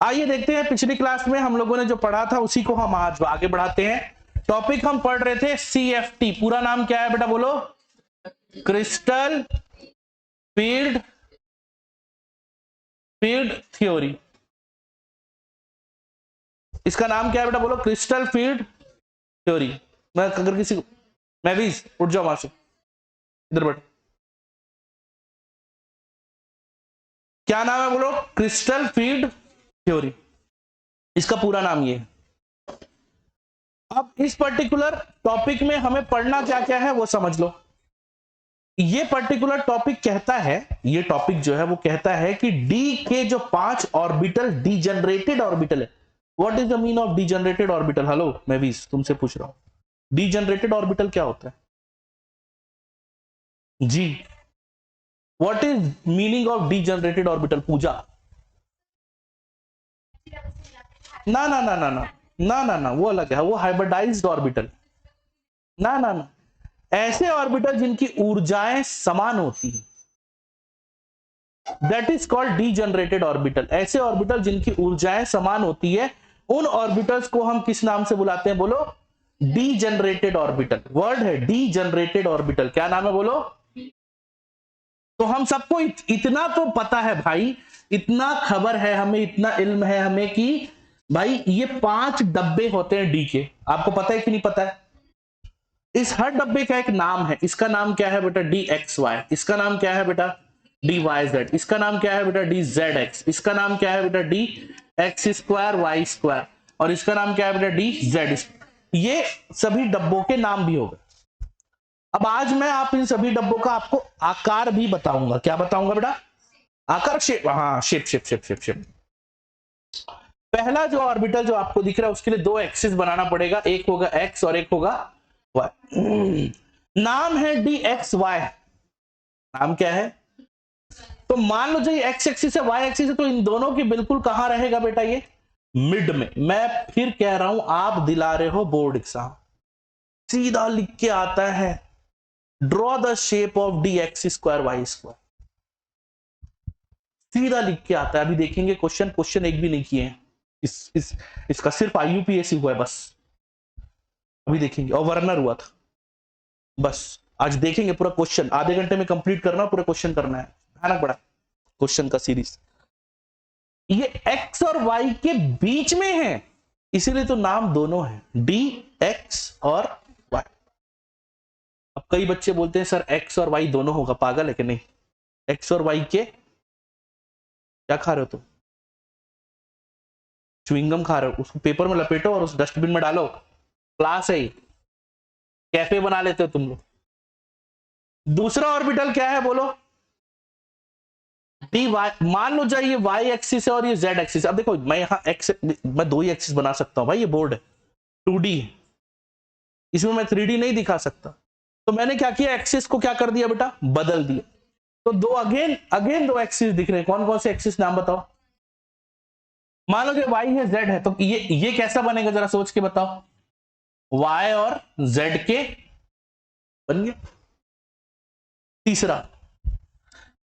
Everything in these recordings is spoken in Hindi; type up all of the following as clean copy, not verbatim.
आइए देखते हैं, पिछली क्लास में हम लोगों ने जो पढ़ा था उसी को हम आज आगे बढ़ाते हैं। टॉपिक हम पढ़ रहे थे CFT, पूरा नाम क्या है बेटा बोलो? Crystal field theory. इसका नाम क्या है बेटा बोलो? Crystal field theory. मैं अगर किसी को, मैं भी उठ जाओ वहां से, इधर बैठ। क्या नाम है बोलो? क्रिस्टल फील्ड थ्योरी, इसका पूरा नाम ये है। अब इस पर्टिकुलर टॉपिक में हमें पढ़ना क्या क्या है वो समझ लो। ये पर्टिकुलर टॉपिक कहता है, ये टॉपिक जो है वो कहता है कि डी के जो 5 ऑर्बिटल डीजनरेटेड ऑर्बिटल है। What is the mean of degenerated orbital? Hello मैं भी तुमसे पूछ रहा हूं, डीजनरेटेड ऑर्बिटल क्या होता है जी? What is meaning of degenerated orbital Puja? ना ना ना ना ना ना ना ना, वो अलग है, वो हाइब्रिडाइज्ड ऑर्बिटल। ना ना ना, ऐसे ऑर्बिटल जिनकी ऊर्जाएं समान होती है, that is called degenerated orbital. ऐसे ऑर्बिटल जिनकी ऊर्जाएं समान होती है, उन ऑर्बिटल्स को हम किस नाम से बुलाते हैं बोलो? Degenerated orbital. वर्ड है डीजनरेटेड ऑर्बिटल। क्या नाम है बोलो? तो हम सबको इतना तो पता है भाई, इतना खबर है हमें, इतना इल्म है हमें कि भाई ये 5 डब्बे होते हैं डी के। आपको पता है कि नहीं पता है? इस हर डब्बे का एक नाम है। इसका नाम क्या है बेटा? D X Y. इसका नाम क्या है बेटा? D Y Z. इसका नाम क्या है बेटा? D Z X. इसका नाम क्या है बेटा? D X square Y square. और इसका नाम क्या है बेटा? D Z. ये सभी डब्बों के नाम भी हो गए। अब आज मैं आप इन सभी डब्बों का आपको आकार भी बताऊंगा। क्या बताऊंगा बेटा? आकार, शेप। हाँ, shape shape shape shape shape. पहला जो ऑर्बिटल जो आपको दिख रहा है उसके लिए 2 एक्सिस बनाना पड़ेगा, एक होगा एक्स और एक होगा वाई। नाम है डी एक्स वाई। नाम क्या है? तो मान लो जो ये एक्स एक्सिस है वाई एक्सिस है, तो इन दोनों की बिल्कुल कहां रहेगा बेटा? ये मिड में। मैं फिर कह रहा हूं, आप दिला रहे हो बोर्ड एग्जाम, सीधा लिख के आता है draw the shape of D X square Y square. सीधा लिख के आता है। अभी देखेंगे क्वेश्चन, क्वेश्चन एक भी नहीं किए हैं इसका सिर्फ IUPAC हुआ है बस। अभी देखेंगे, और वर्नर हुआ था बस। आज देखेंगे पूरा क्वेश्चन, आधे घंटे में कंप्लीट करना, पूरा क्वेश्चन करना है। भयानक बड़ा क्वेश्चन का सीरीज। ये एक्स और वाई के बीच में है, इसीलिए तो नाम दोनों है, डी एक्स और वाई। अब कई बच्चे बोलते हैं सर एक्स और वाई दोनों होगा, पागल है कि नहीं? एक्स और वाई के क्या खा रहे हो तुम? च्युइंगम खा रहे हो, उसको पेपर में लपेटो और उस डस्टबिन में डालो। क्लास है, कैफे बना लेते हो तुम लोग। दूसरा ऑर्बिटल क्या है बोलो? D Y. मान लो जाए ये वाई एक्सिस है और ये जेड एक्सिस। अब देखो मैं यहाँ एक्स, मैं 2 ही एक्सिस बना सकता हूँ भाई, ये बोर्ड है 2D है, इसमें मैं 3D नहीं दिखा सकता। तो मैंने क्या किया, एक्सिस को क्या कर दिया बेटा? बदल दिया। तो दो अगेन अगेन 2 एक्सिस दिख रहे हैं। कौन कौन से एक्सिस नाम बताओ? मान लो कि वाई है जेड है, तो ये कैसा बनेगा जरा सोच के बताओ? वाई और जेड के बन गया। तीसरा,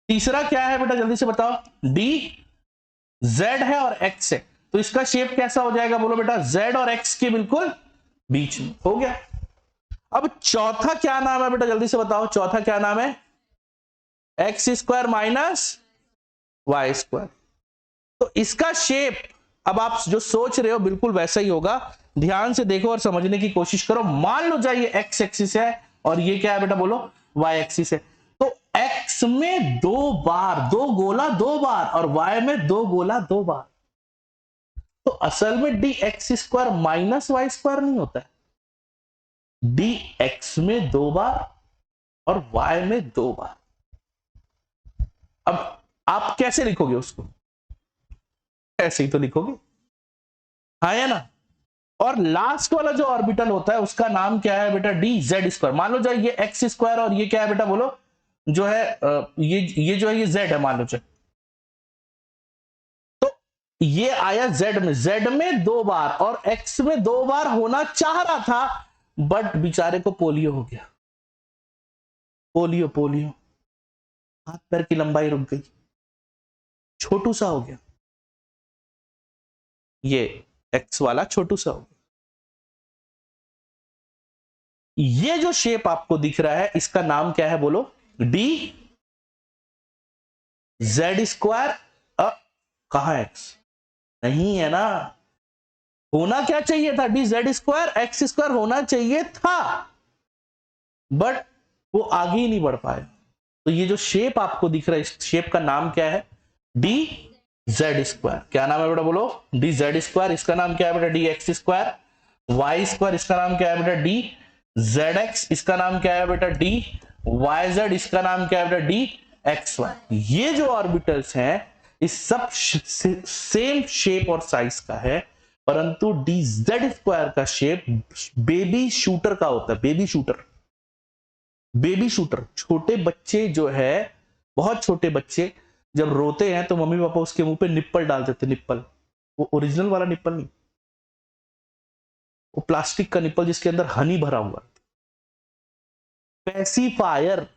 तीसरा क्या है बेटा जल्दी से बताओ? डी जेड है और एक्स है, तो इसका शेप कैसा हो जाएगा बोलो बेटा? जेड और एक्स के बिल्कुल बीच में। हो गया। अब चौथा क्या नाम है बेटा जल्दी से बताओ? चौथा क्या नाम है? X square minus Y square. तो इसका शेप, अब आप जो सोच रहे हो बिल्कुल वैसा ही होगा। ध्यान से देखो और समझने की कोशिश करो। मान लो जाए ये एक्स एक्सिस है और ये क्या है बेटा बोलो? वाई एक्सिस है। तो एक्स में 2 बार, 2 गोला 2 बार, और वाई में 2 गोला 2 बार। तो असल में D X square minus Y square नहीं होता है, डी एक्स में 2 बार और वाई में 2 बार। अब आप कैसे लिखोगे उसको? ऐसे ही तो लिखोगे, हाँ या ना? और लास्ट वाला जो ऑर्बिटल होता है उसका नाम क्या है बेटा? D Z square. मान लो जाए ये एक्स स्क्वायर और ये क्या है बेटा बोलो? जो है ये जो है ये जेड है मान लो जाए। तो ये आया जेड में, जेड में 2 बार और एक्स में 2 बार होना चाह रहा था, बट बेचारे को पोलियो हो गया। पोलियो पोलियो, हाथ पैर की लंबाई रुक गई, छोटू सा हो गया। ये एक्स वाला छोटू सा हो गया। ये जो शेप आपको दिख रहा है इसका नाम क्या है बोलो? D Z square. कहा एक्स नहीं है ना, होना क्या चाहिए था? D Z square x square होना चाहिए था, बट वो आगे ही नहीं बढ़ पाए। तो ये जो शेप आपको दिख रहा है इस शेप का नाम क्या है? D Z square. क्या नाम है बेटा बोलो? D Z square. इसका नाम क्या है बेटा? D X square. Y square इसका नाम क्या है बेटा? D Z X. इसका नाम क्या है बेटा? D Y Z. इसका नाम क्या है बेटा? D X Y. ये जो ऑर्बिटल्स हैं इस सब सेम शेप और साइज का है, परंतु डी जेड स्क्वायर का शेप बेबी शूटर का होता है। Baby shooter, baby shooter. छोटे बच्चे जो है, बहुत छोटे बच्चे जब रोते हैं तो मम्मी पापा उसके मुंह पे निप्पल डाल देते। निप्पल, वो ओरिजिनल वाला निप्पल नहीं, वो प्लास्टिक का निप्पल जिसके अंदर हनी भरा हुआ। पैसिफायर,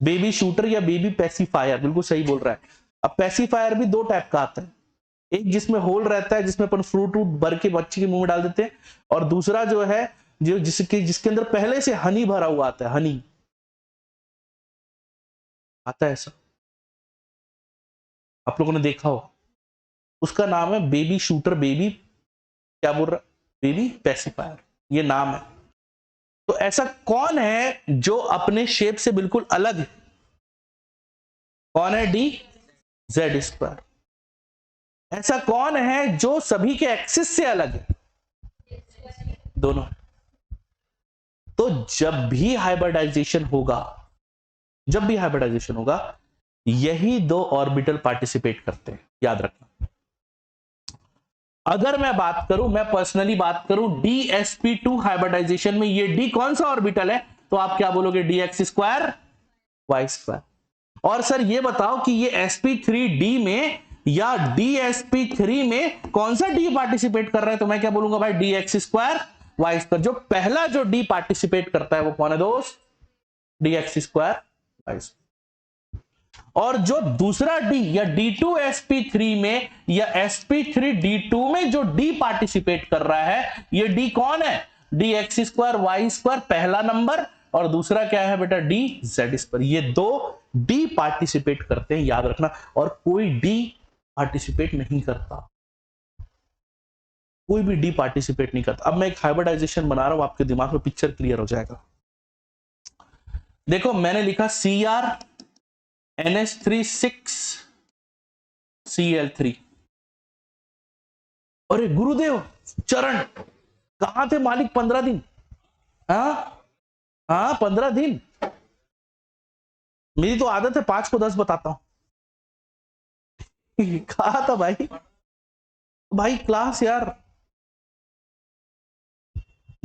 बेबी शूटर या बेबी पैसिफायर, बिल्कुल सही बोल रहा है। अब पैसिफायर भी दो टाइप का आता है, एक जिसमें होल रहता है जिसमें अपन फ्रूट भर के बच्चे के मुंह में डाल देते हैं, और दूसरा जो है जो जिसके अंदर पहले से हनी भरा हुआ आता है। हनी आता है ऐसा, आप लोगों ने देखा हो। उसका नाम है बेबी शूटर, बेबी क्या बोल रहा, बेबी पैसिफायर, ये नाम है। तो ऐसा कौन है जो अपने शेप से बिल्कुल अलग है? कौन है? D Z square. ऐसा कौन है जो सभी के एक्सिस से अलग है? दोनों। तो जब भी हाइब्रिडाइजेशन होगा, जब भी हाइब्रिडाइजेशन होगा, यही दो ऑर्बिटल पार्टिसिपेट करते हैं, याद रखना। अगर मैं बात करूं, मैं पर्सनली बात करूं DsP2 हाइब्रिडाइजेशन में, ये डी कौन सा ऑर्बिटल है? तो आप क्या बोलोगे? D X square Y square. और सर ये बताओ कि ये sp3d में या DsP3 में कौन सा डी पार्टिसिपेट कर रहा है? तो मैं क्या बोलूंगा भाई? D X square Y square. जो पहला जो डी पार्टिसिपेट करता है वो कौन है दोस्त? D X square Y square. और जो दूसरा डी या D2sp3 में या sp3d2 में जो डी पार्टिसिपेट कर रहा है, ये डी कौन है? D X square Y square पहला नंबर, और दूसरा क्या है बेटा? D Z square. ये दो डी पार्टिसिपेट करते हैं, याद रखना। और कोई डी पार्टिसिपेट नहीं करता, कोई भी डी पार्टिसिपेट नहीं करता। अब मैं एक हाइब्रिडाइजेशन बना रहा हूं, आपके दिमाग में पिक्चर क्लियर हो जाएगा। देखो मैंने लिखा Cr NH3 6Cl3। अरे गुरुदेव चरण कहां थे मालिक 15 दिन? हाँ 15 दिन। मेरी तो आदत है 5 को 10 बताता हूं। कहा था भाई? भाई क्लास यार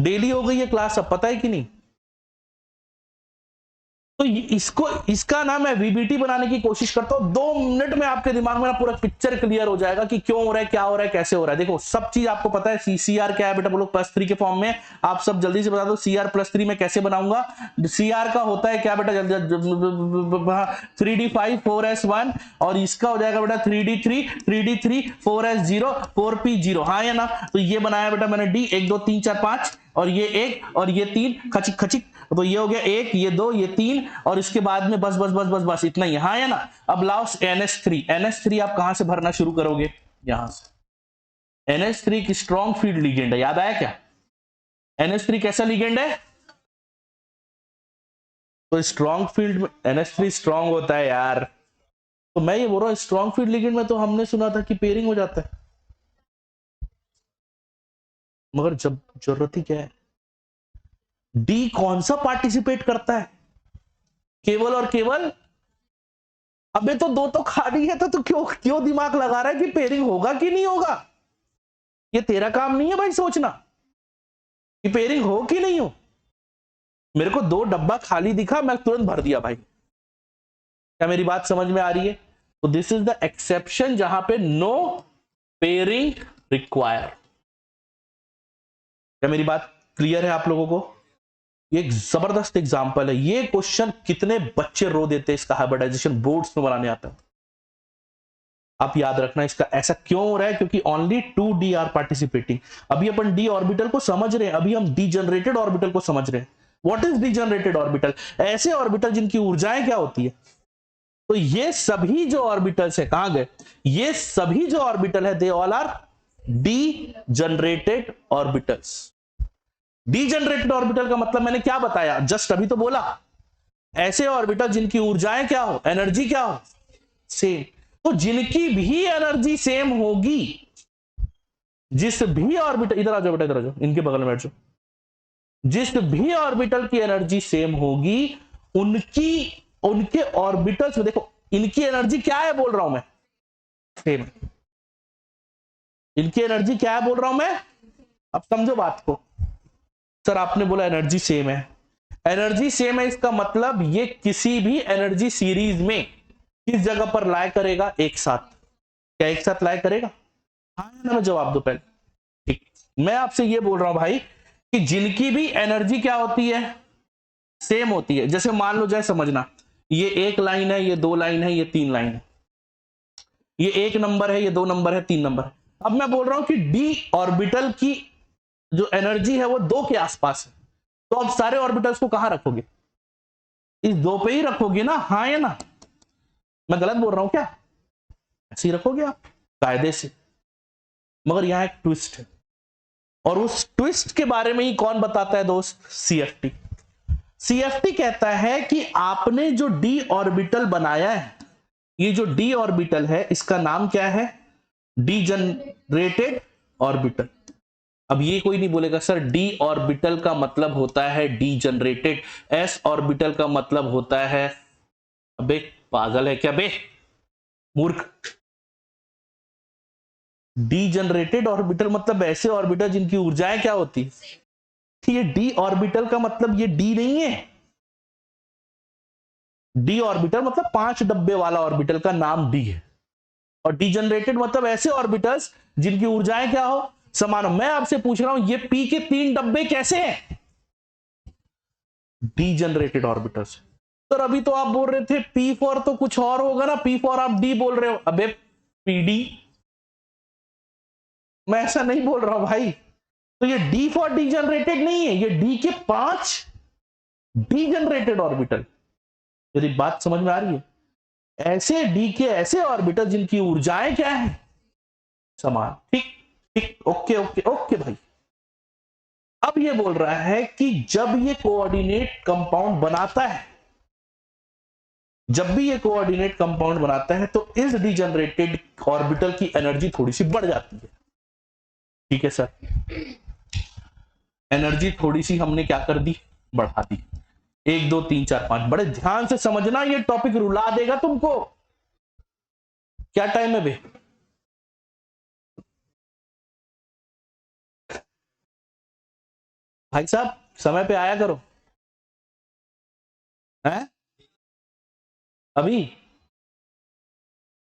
डेली हो गई है क्लास, अब पता है कि नहीं? तो इसका ना मैं वीबीटी बनाने की कोशिश करता हूं। 2 मिनट में आपके दिमाग में ना पूरा पिक्चर क्लियर हो जाएगा कि क्यों हो रहा है, क्या हो रहा है, कैसे हो रहा है। देखो सब चीज आपको पता है। CR क्या है बेटा बोलो? +3 के फॉर्म में। आप सब जल्दी से बता दो CR +3 में कैसे बनाऊंगा? CR का होता है क्या बेटा? 3d5 4s1, और इसका हो जाएगा बेटा 3d3 3d3 4s0 4p0। हाँ या ना? तो ये बनाया बेटा मैंने D 1 2 3 4 5, और ये 1 और ये 3 खचिक खचिक। तो ये हो गया 1, ये 2, ये 3, और इसके बाद में बस बस बस बस बस इतना ही। हाँ या ना? अब लाओ NH3। NH3 आप कहां से भरना शुरू करोगे? यहां से। NH3 की स्ट्रॉन्ग फील्ड लिगेंड है, याद आया क्या? NH3 कैसा लिगेंड है? तो स्ट्रॉन्ग फील्ड में NH3 स्ट्रॉन्ग होता है यार। तो मैं ये बोल रहा हूं स्ट्रॉन्ग फील्ड लिगेंड में तो हमने सुना था कि पेयरिंग हो जाता है, मगर जब जरूरत ही क्या है? डी कौन सा पार्टिसिपेट करता है? केवल और केवल। अबे तो 2 तो खाली है, तो क्यों क्यों दिमाग लगा रहा है कि पेयरिंग होगा कि नहीं होगा? ये तेरा काम नहीं है भाई सोचना कि पेयरिंग हो कि नहीं हो। मेरे को 2 डब्बा खाली दिखा, मैं तुरंत भर दिया भाई। क्या मेरी बात समझ में आ रही है? तो दिस इज द एक्सेप्शन जहां पे नो पेयरिंग रिक्वायर। क्या मेरी बात क्लियर है आप लोगों को? ये एक जबरदस्त एग्जांपल है। ये क्वेश्चन कितने बच्चे रो देते हैं इसका हाइब्रिडाइजेशन बोर्ड्स में बनाने आता है। आप याद रखना इसका ऐसा क्यों हो रहा है, क्योंकि ओनली 2d आर पार्टिसिपेटिंग। अभी अपन डी ऑर्बिटल को समझ रहे हैं, अभी हम डीजनरेटेड ऑर्बिटल को समझ रहे हैं। What is degenerated orbital? ऐसे ऑर्बिटल जिनकी ऊर्जाएं क्या होती है। तो ये सभी जो ऑर्बिटल्स है, कहां गए, ये सभी जो ऑर्बिटल है they all are degenerated orbitals. Degenerated orbital का मतलब मैंने क्या बताया, जस्ट अभी तो बोला, ऐसे ऑर्बिटल जिनकी ऊर्जाएं क्या हो, एनर्जी क्या हो, सेम। तो जिनकी भी एनर्जी सेम होगी, जिस भी ऑर्बिटल, इधर आ जाओ बेटा, इधर आ जाओ, इनके बगल में बैठ जाओ, जिस भी ऑर्बिटल की एनर्जी सेम होगी, उनके ऑर्बिटल्स में देखो, इनकी एनर्जी क्या है बोल रहा हूं मैं, सेम। इनकी एनर्जी क्या है बोल रहा हूं मैं, अब समझो बात को। सर आपने बोला एनर्जी सेम है, एनर्जी सेम है, इसका मतलब ये किसी भी एनर्जी सीरीज में किस जगह पर लाया करेगा, एक साथ। क्या एक साथ लाया करेगा? हाँ ना, मैं जवाब दो पहले। ठीक, मैं आपसे ये बोल रहा हूं भाई कि जिनकी भी एनर्जी क्या होती है, सेम होती है। जैसे मान लो, जाए समझना, ये एक लाइन है, ये दो लाइन है, ये तीन लाइन है, ये एक नंबर है, ये दो नंबर है, तीन नंबर है। अब मैं बोल रहा हूं कि डी ऑर्बिटल की जो एनर्जी है वो दो के आसपास है, तो अब सारे ऑर्बिटल्स को कहां रखोगे, इस दो पे ही रखोगे ना, हाँ या ना? मैं गलत बोल रहा हूं क्या? ऐसे ही रखोगे आप कायदे से। मगर यहां एक ट्विस्ट है, और उस ट्विस्ट के बारे में ही कौन बताता है दोस्त? सीएफटी। सीएफटी कहता है कि आपने जो डी ऑर्बिटल बनाया है, ये जो डी ऑर्बिटल है इसका नाम क्या है? Degenerated orbital. अब ये कोई नहीं बोलेगा सर डी ऑर्बिटल का मतलब होता है डीजनरेटेड, एस ऑर्बिटल का मतलब होता है, अबे पागल है क्या बे, मूर्ख। डीजनरेटेड ऑर्बिटल मतलब ऐसे ऑर्बिटल जिनकी ऊर्जाएं क्या होती है। ये डी ऑर्बिटल का मतलब ये डी नहीं है, डी ऑर्बिटल मतलब 5 डब्बे वाला ऑर्बिटल का नाम डी है, और डीजनरेटेड मतलब ऐसे ऑर्बिटल्स जिनकी ऊर्जाएं क्या हो, समान हो। मैं आपसे पूछ रहा हूं ये पी के 3 डब्बे कैसे हैं? Degenerated orbitals. सर अभी तो आप बोल रहे थे पी फॉर तो कुछ और होगा ना, पी फॉर आप डी बोल रहे हो। अबे पीडी, मैं ऐसा नहीं बोल रहा हूं भाई। तो ये डी फॉर डीजनरेटेड नहीं है, ये डी के 5 डीजनरेटेड ऑर्बिटल। यदि बात समझ में आ रही है, ऐसे डी के ऐसे ऑर्बिटल जिनकी ऊर्जाएं क्या है, समान। ठीक ठीक, ओके ओके ओके भाई। अब ये बोल रहा है कि जब ये कोऑर्डिनेट कंपाउंड बनाता है, जब भी ये कोऑर्डिनेट कंपाउंड बनाता है तो इस डीजनरेटेड ऑर्बिटल की एनर्जी थोड़ी सी बढ़ जाती है। ठीक है सर, एनर्जी थोड़ी सी हमने क्या कर दी, बढ़ा दी। 1 2 3 4 5, बड़े ध्यान से समझना, ये टॉपिक रुला देगा तुमको। क्या टाइम है बे? भाई साहब समय पे आया करो, हैं? अभी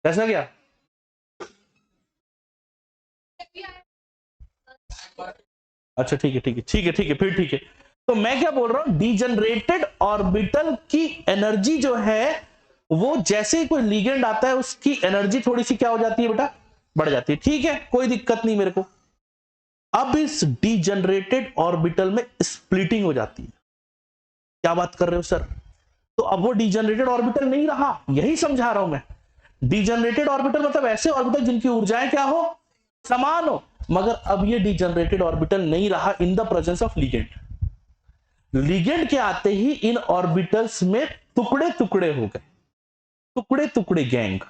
कैसा गया? अच्छा ठीक है ठीक है ठीक है ठीक है, फिर ठीक है। तो मैं क्या बोल रहा हूं, डीजनरेटेड ऑर्बिटल की एनर्जी जो है वो जैसे ही कोई लिगेंड आता है उसकी एनर्जी थोड़ी सी क्या हो जाती है बेटा, बढ़ जाती है। ठीक है, कोई दिक्कत नहीं मेरे को। अब इस डीजनरेटेड ऑर्बिटल में स्प्लिटिंग हो जाती है। क्या बात कर रहे हो सर? तो अब वो डीजनरेटेड ऑर्बिटल नहीं रहा, यही समझा रहा हूं मैं। डीजनरेटेड ऑर्बिटल मतलब ऐसे ऑर्बिटल जिनकी ऊर्जाएं क्या हो, समान हो। मगर अब ये डीजनरेटेड ऑर्बिटल नहीं रहा in the presence of ligand. Ligand के आते ही इन ऑर्बिटल्स में टुकड़े टुकड़े हो गए, टुकड़े टुकड़े गैंग।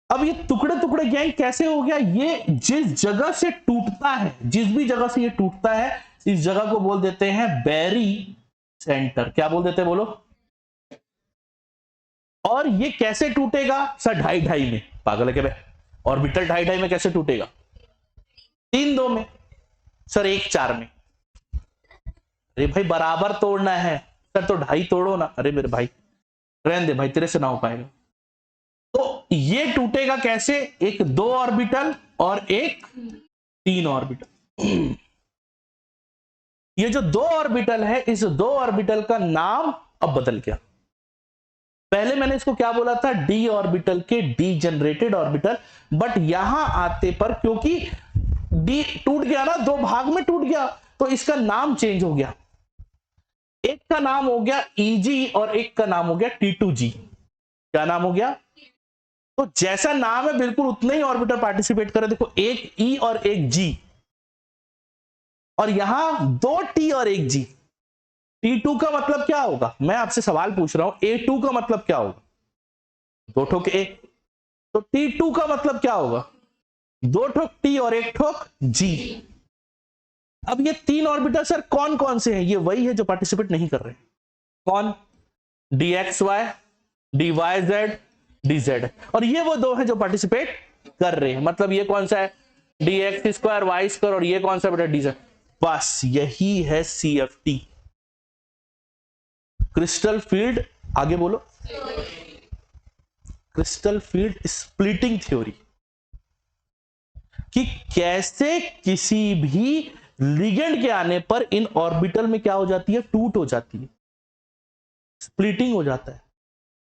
अब ये टुकड़े टुकड़े गैंग कैसे हो गया? ये जिस जगह से टूटता है, जिस भी जगह से ये टूटता है, इस जगह को बोल देते हैं बैरी सेंटर। क्या बोल देते हैं बोलो? और ये कैसे टूटेगा सर? 2.5 में। पागल है क्या भाई? ऑर्बिटल 2.5 में कैसे टूटेगा? 3 2 में। सर 1 4 में। अरे भाई बराबर तोड़ना है सर, तो 2.5 तोड़ो ना। अरे मेरे भाई रहने दे भाई, तेरे से ना हो पाएगा। तो ये टूटेगा कैसे? एक 2 ऑर्बिटल और एक 3 ऑर्बिटल। ये जो 2 ऑर्बिटल है, इस 2 ऑर्बिटल का नाम अब बदल गया। पहले मैंने इसको क्या बोला था, डी ऑर्बिटल के डीजनरेटेड ऑर्बिटल, बट यहां आते पर क्योंकि डी टूट गया ना, दो भाग में टूट गया, तो इसका नाम चेंज हो गया। एक का नाम हो गया ईजी और एक का नाम हो गया T2G। क्या नाम हो गया? तो जैसा नाम है बिल्कुल उतने ही ऑर्बिटल पार्टिसिपेट करे। देखो एक ई और एक जी, और यहां दो टी और एक जी। T2 का मतलब क्या होगा? मैं आपसे सवाल पूछ रहा हूं, A2 का मतलब क्या होगा? दो ठोक ए। तो T2 का मतलब क्या होगा? दो ठोक टी और एक ठोक जी। अब ये तीन ऑर्बिटल सर कौन कौन से हैं? ये वही है जो पार्टिसिपेट नहीं कर रहे। कौन? DXY, DYZ, DZ। और ये वो दो हैं जो पार्टिसिपेट कर रहे हैं। मतलब ये कौन सा है? DX2 Y2, और ये कौन सा बेटा? DZ। बस यही है CFT, क्रिस्टल फील्ड। आगे बोलो। क्रिस्टल फील्ड स्प्लिटिंग थ्योरी, कि कैसे किसी भी लिगेंड के आने पर इन ऑर्बिटल में क्या हो जाती है? टूट हो जाती है, स्प्लिटिंग हो जाता है,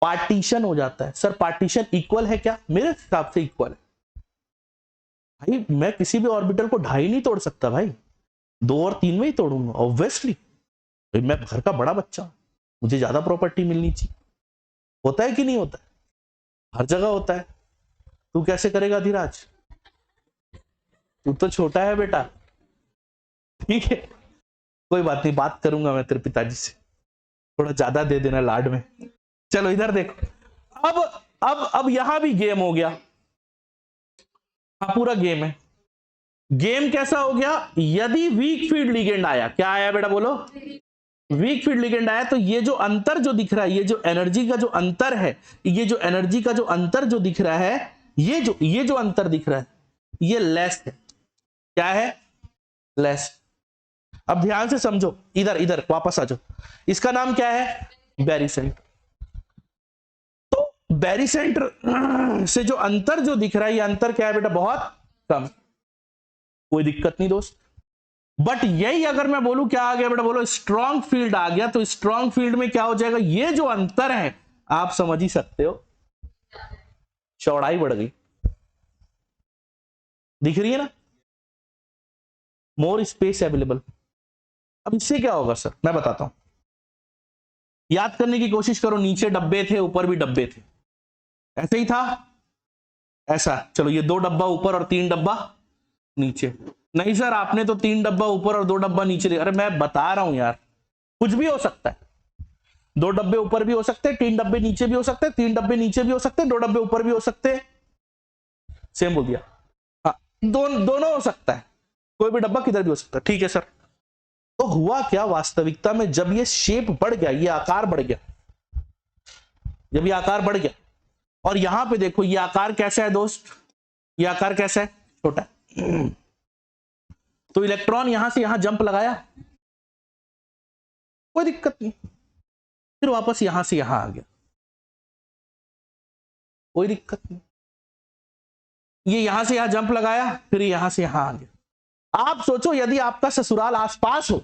पार्टीशन हो जाता है। सर पार्टीशन इक्वल है क्या? मेरे हिसाब से इक्वल है भाई। मैं किसी भी ऑर्बिटल को ढाई नहीं तोड़ सकता भाई, 2 और 3 में ही तोड़ूंगा ऑब्वियसली। मैं घर का बड़ा बच्चा, मुझे ज्यादा प्रॉपर्टी मिलनी चाहिए। होता है कि नहीं होता है? हर जगह होता है। तू कैसे करेगा धीराज? तू तो छोटा है बेटा, ठीक है, कोई बात नहीं, बात करूंगा मैं तेरे पिताजी से, थोड़ा ज्यादा दे देना लाड में। चलो इधर देखो। अब यहां भी गेम हो गया। हाँ पूरा गेम है। गेम कैसा हो गया? यदि वीक फील्ड लिगेंड आया, क्या आया बेटा बोलो? वीक फील्ड लिगेंड आया, तो ये जो अंतर जो दिख रहा है, ये जो एनर्जी का जो अंतर है, ये जो एनर्जी का जो अंतर जो दिख रहा है, ये जो अंतर दिख रहा है, ये लेस है। क्या है? लेस। अब ध्यान से समझो, इधर वापस आ जाओ। इसका नाम क्या है? बैरीसेंटर। तो बैरीसेंटर से जो अंतर जो दिख रहा है, ये अंतर क्या है बेटा? बहुत कम। कोई दिक्कत नहीं दोस्त। बट यही अगर मैं बोलूं क्या आ गया बेटा बोलो? स्ट्रॉन्ग फील्ड आ गया, तो स्ट्रॉन्ग फील्ड में क्या हो जाएगा? ये जो अंतर है आप समझ ही सकते हो, चौड़ाई बढ़ गई। दिख रही है ना? More space available. अब इससे क्या होगा सर? मैं बताता हूं। याद करने की कोशिश करो, नीचे डब्बे थे, ऊपर भी डब्बे थे, ऐसे ही था, ऐसा। चलो ये 2 डब्बा ऊपर और 3 डब्बा नीचे। नहीं सर आपने तो 3 डब्बा ऊपर और 2 डब्बा नीचे। अरे मैं बता रहा हूं यार, कुछ भी हो सकता है। 2 डब्बे ऊपर भी हो सकते हैं, 3 डब्बे नीचे भी हो सकते हैं, 3 डब्बे नीचे भी हो सकते हैं, 2 डब्बे ऊपर भी हो सकते हैं। सेम बोल दिया। हाँ दोनों हो सकता है, कोई भी डब्बा किधर भी हो सकता है। ठीक है सर। तो हुआ क्या वास्तविकता में? जब ये शेप बढ़ गया, ये आकार बढ़ गया, जब ये आकार बढ़ गया, और यहां पे देखो ये आकार कैसा है दोस्त? ये आकार कैसा है? छोटा। तो इलेक्ट्रॉन यहां से यहां जंप लगाया, कोई दिक्कत नहीं, फिर वापस यहां से यहां आ गया, कोई दिक्कत नहीं। ये यहां से यहां जंप लगाया, फिर यहां से यहां आ गया। आप सोचो यदि आपका ससुराल आसपास हो,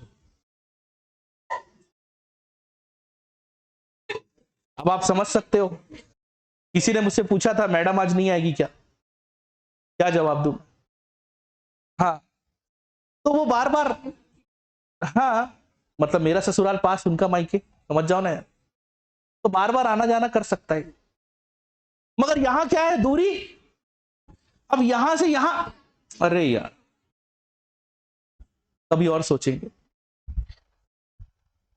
अब आप समझ सकते हो। किसी ने मुझसे पूछा था मैडम आज नहीं आएगी क्या? क्या जवाब दूं? हाँ, तो वो बार बार, हाँ मतलब मेरा ससुराल पास, उनका मायके, समझ जाओ ना यार, तो बार बार आना जाना कर सकता है। मगर यहां क्या है? दूरी। अब यहां से यहां, अरे यार कभी और सोचेंगे।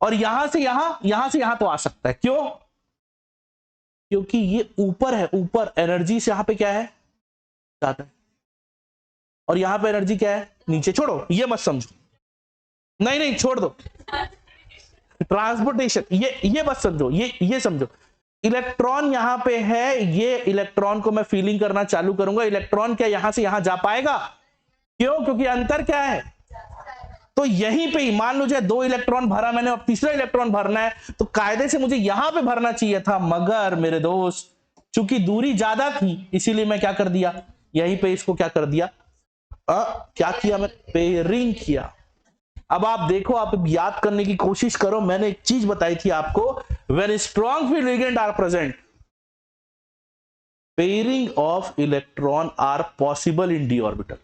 और यहां से यहां तो आ सकता है। क्यों? क्योंकि ये ऊपर है, ऊपर एनर्जी से यहां पे क्या है? ज्यादा है, और यहां पे एनर्जी क्या है? नीचे। छोड़ो ये मत समझो, नहीं छोड़ दो ट्रांसपोर्टेशन, ये मत समझो, ये समझो। इलेक्ट्रॉन यहां पे है, ये इलेक्ट्रॉन को मैं फीलिंग करना चालू करूंगा, इलेक्ट्रॉन क्या यहां से यहां जा पाएगा? क्यों? क्योंकि अंतर क्या है? तो यहीं पे ही मान लो 2 इलेक्ट्रॉन भरा मैंने, अब तीसरा इलेक्ट्रॉन भरना है, तो कायदे से मुझे यहां पे भरना चाहिए था, मगर मेरे दोस्त चूंकि दूरी ज्यादा थी, इसीलिए मैं क्या कर दिया? यहीं पे इसको क्या कर दिया? क्या किया? मैं पेयरिंग किया। अब आप देखो, आप याद करने की कोशिश करो, मैंने एक चीज बताई थी आपको, when strong field ligand are present, pairing of electron are possible in D orbital.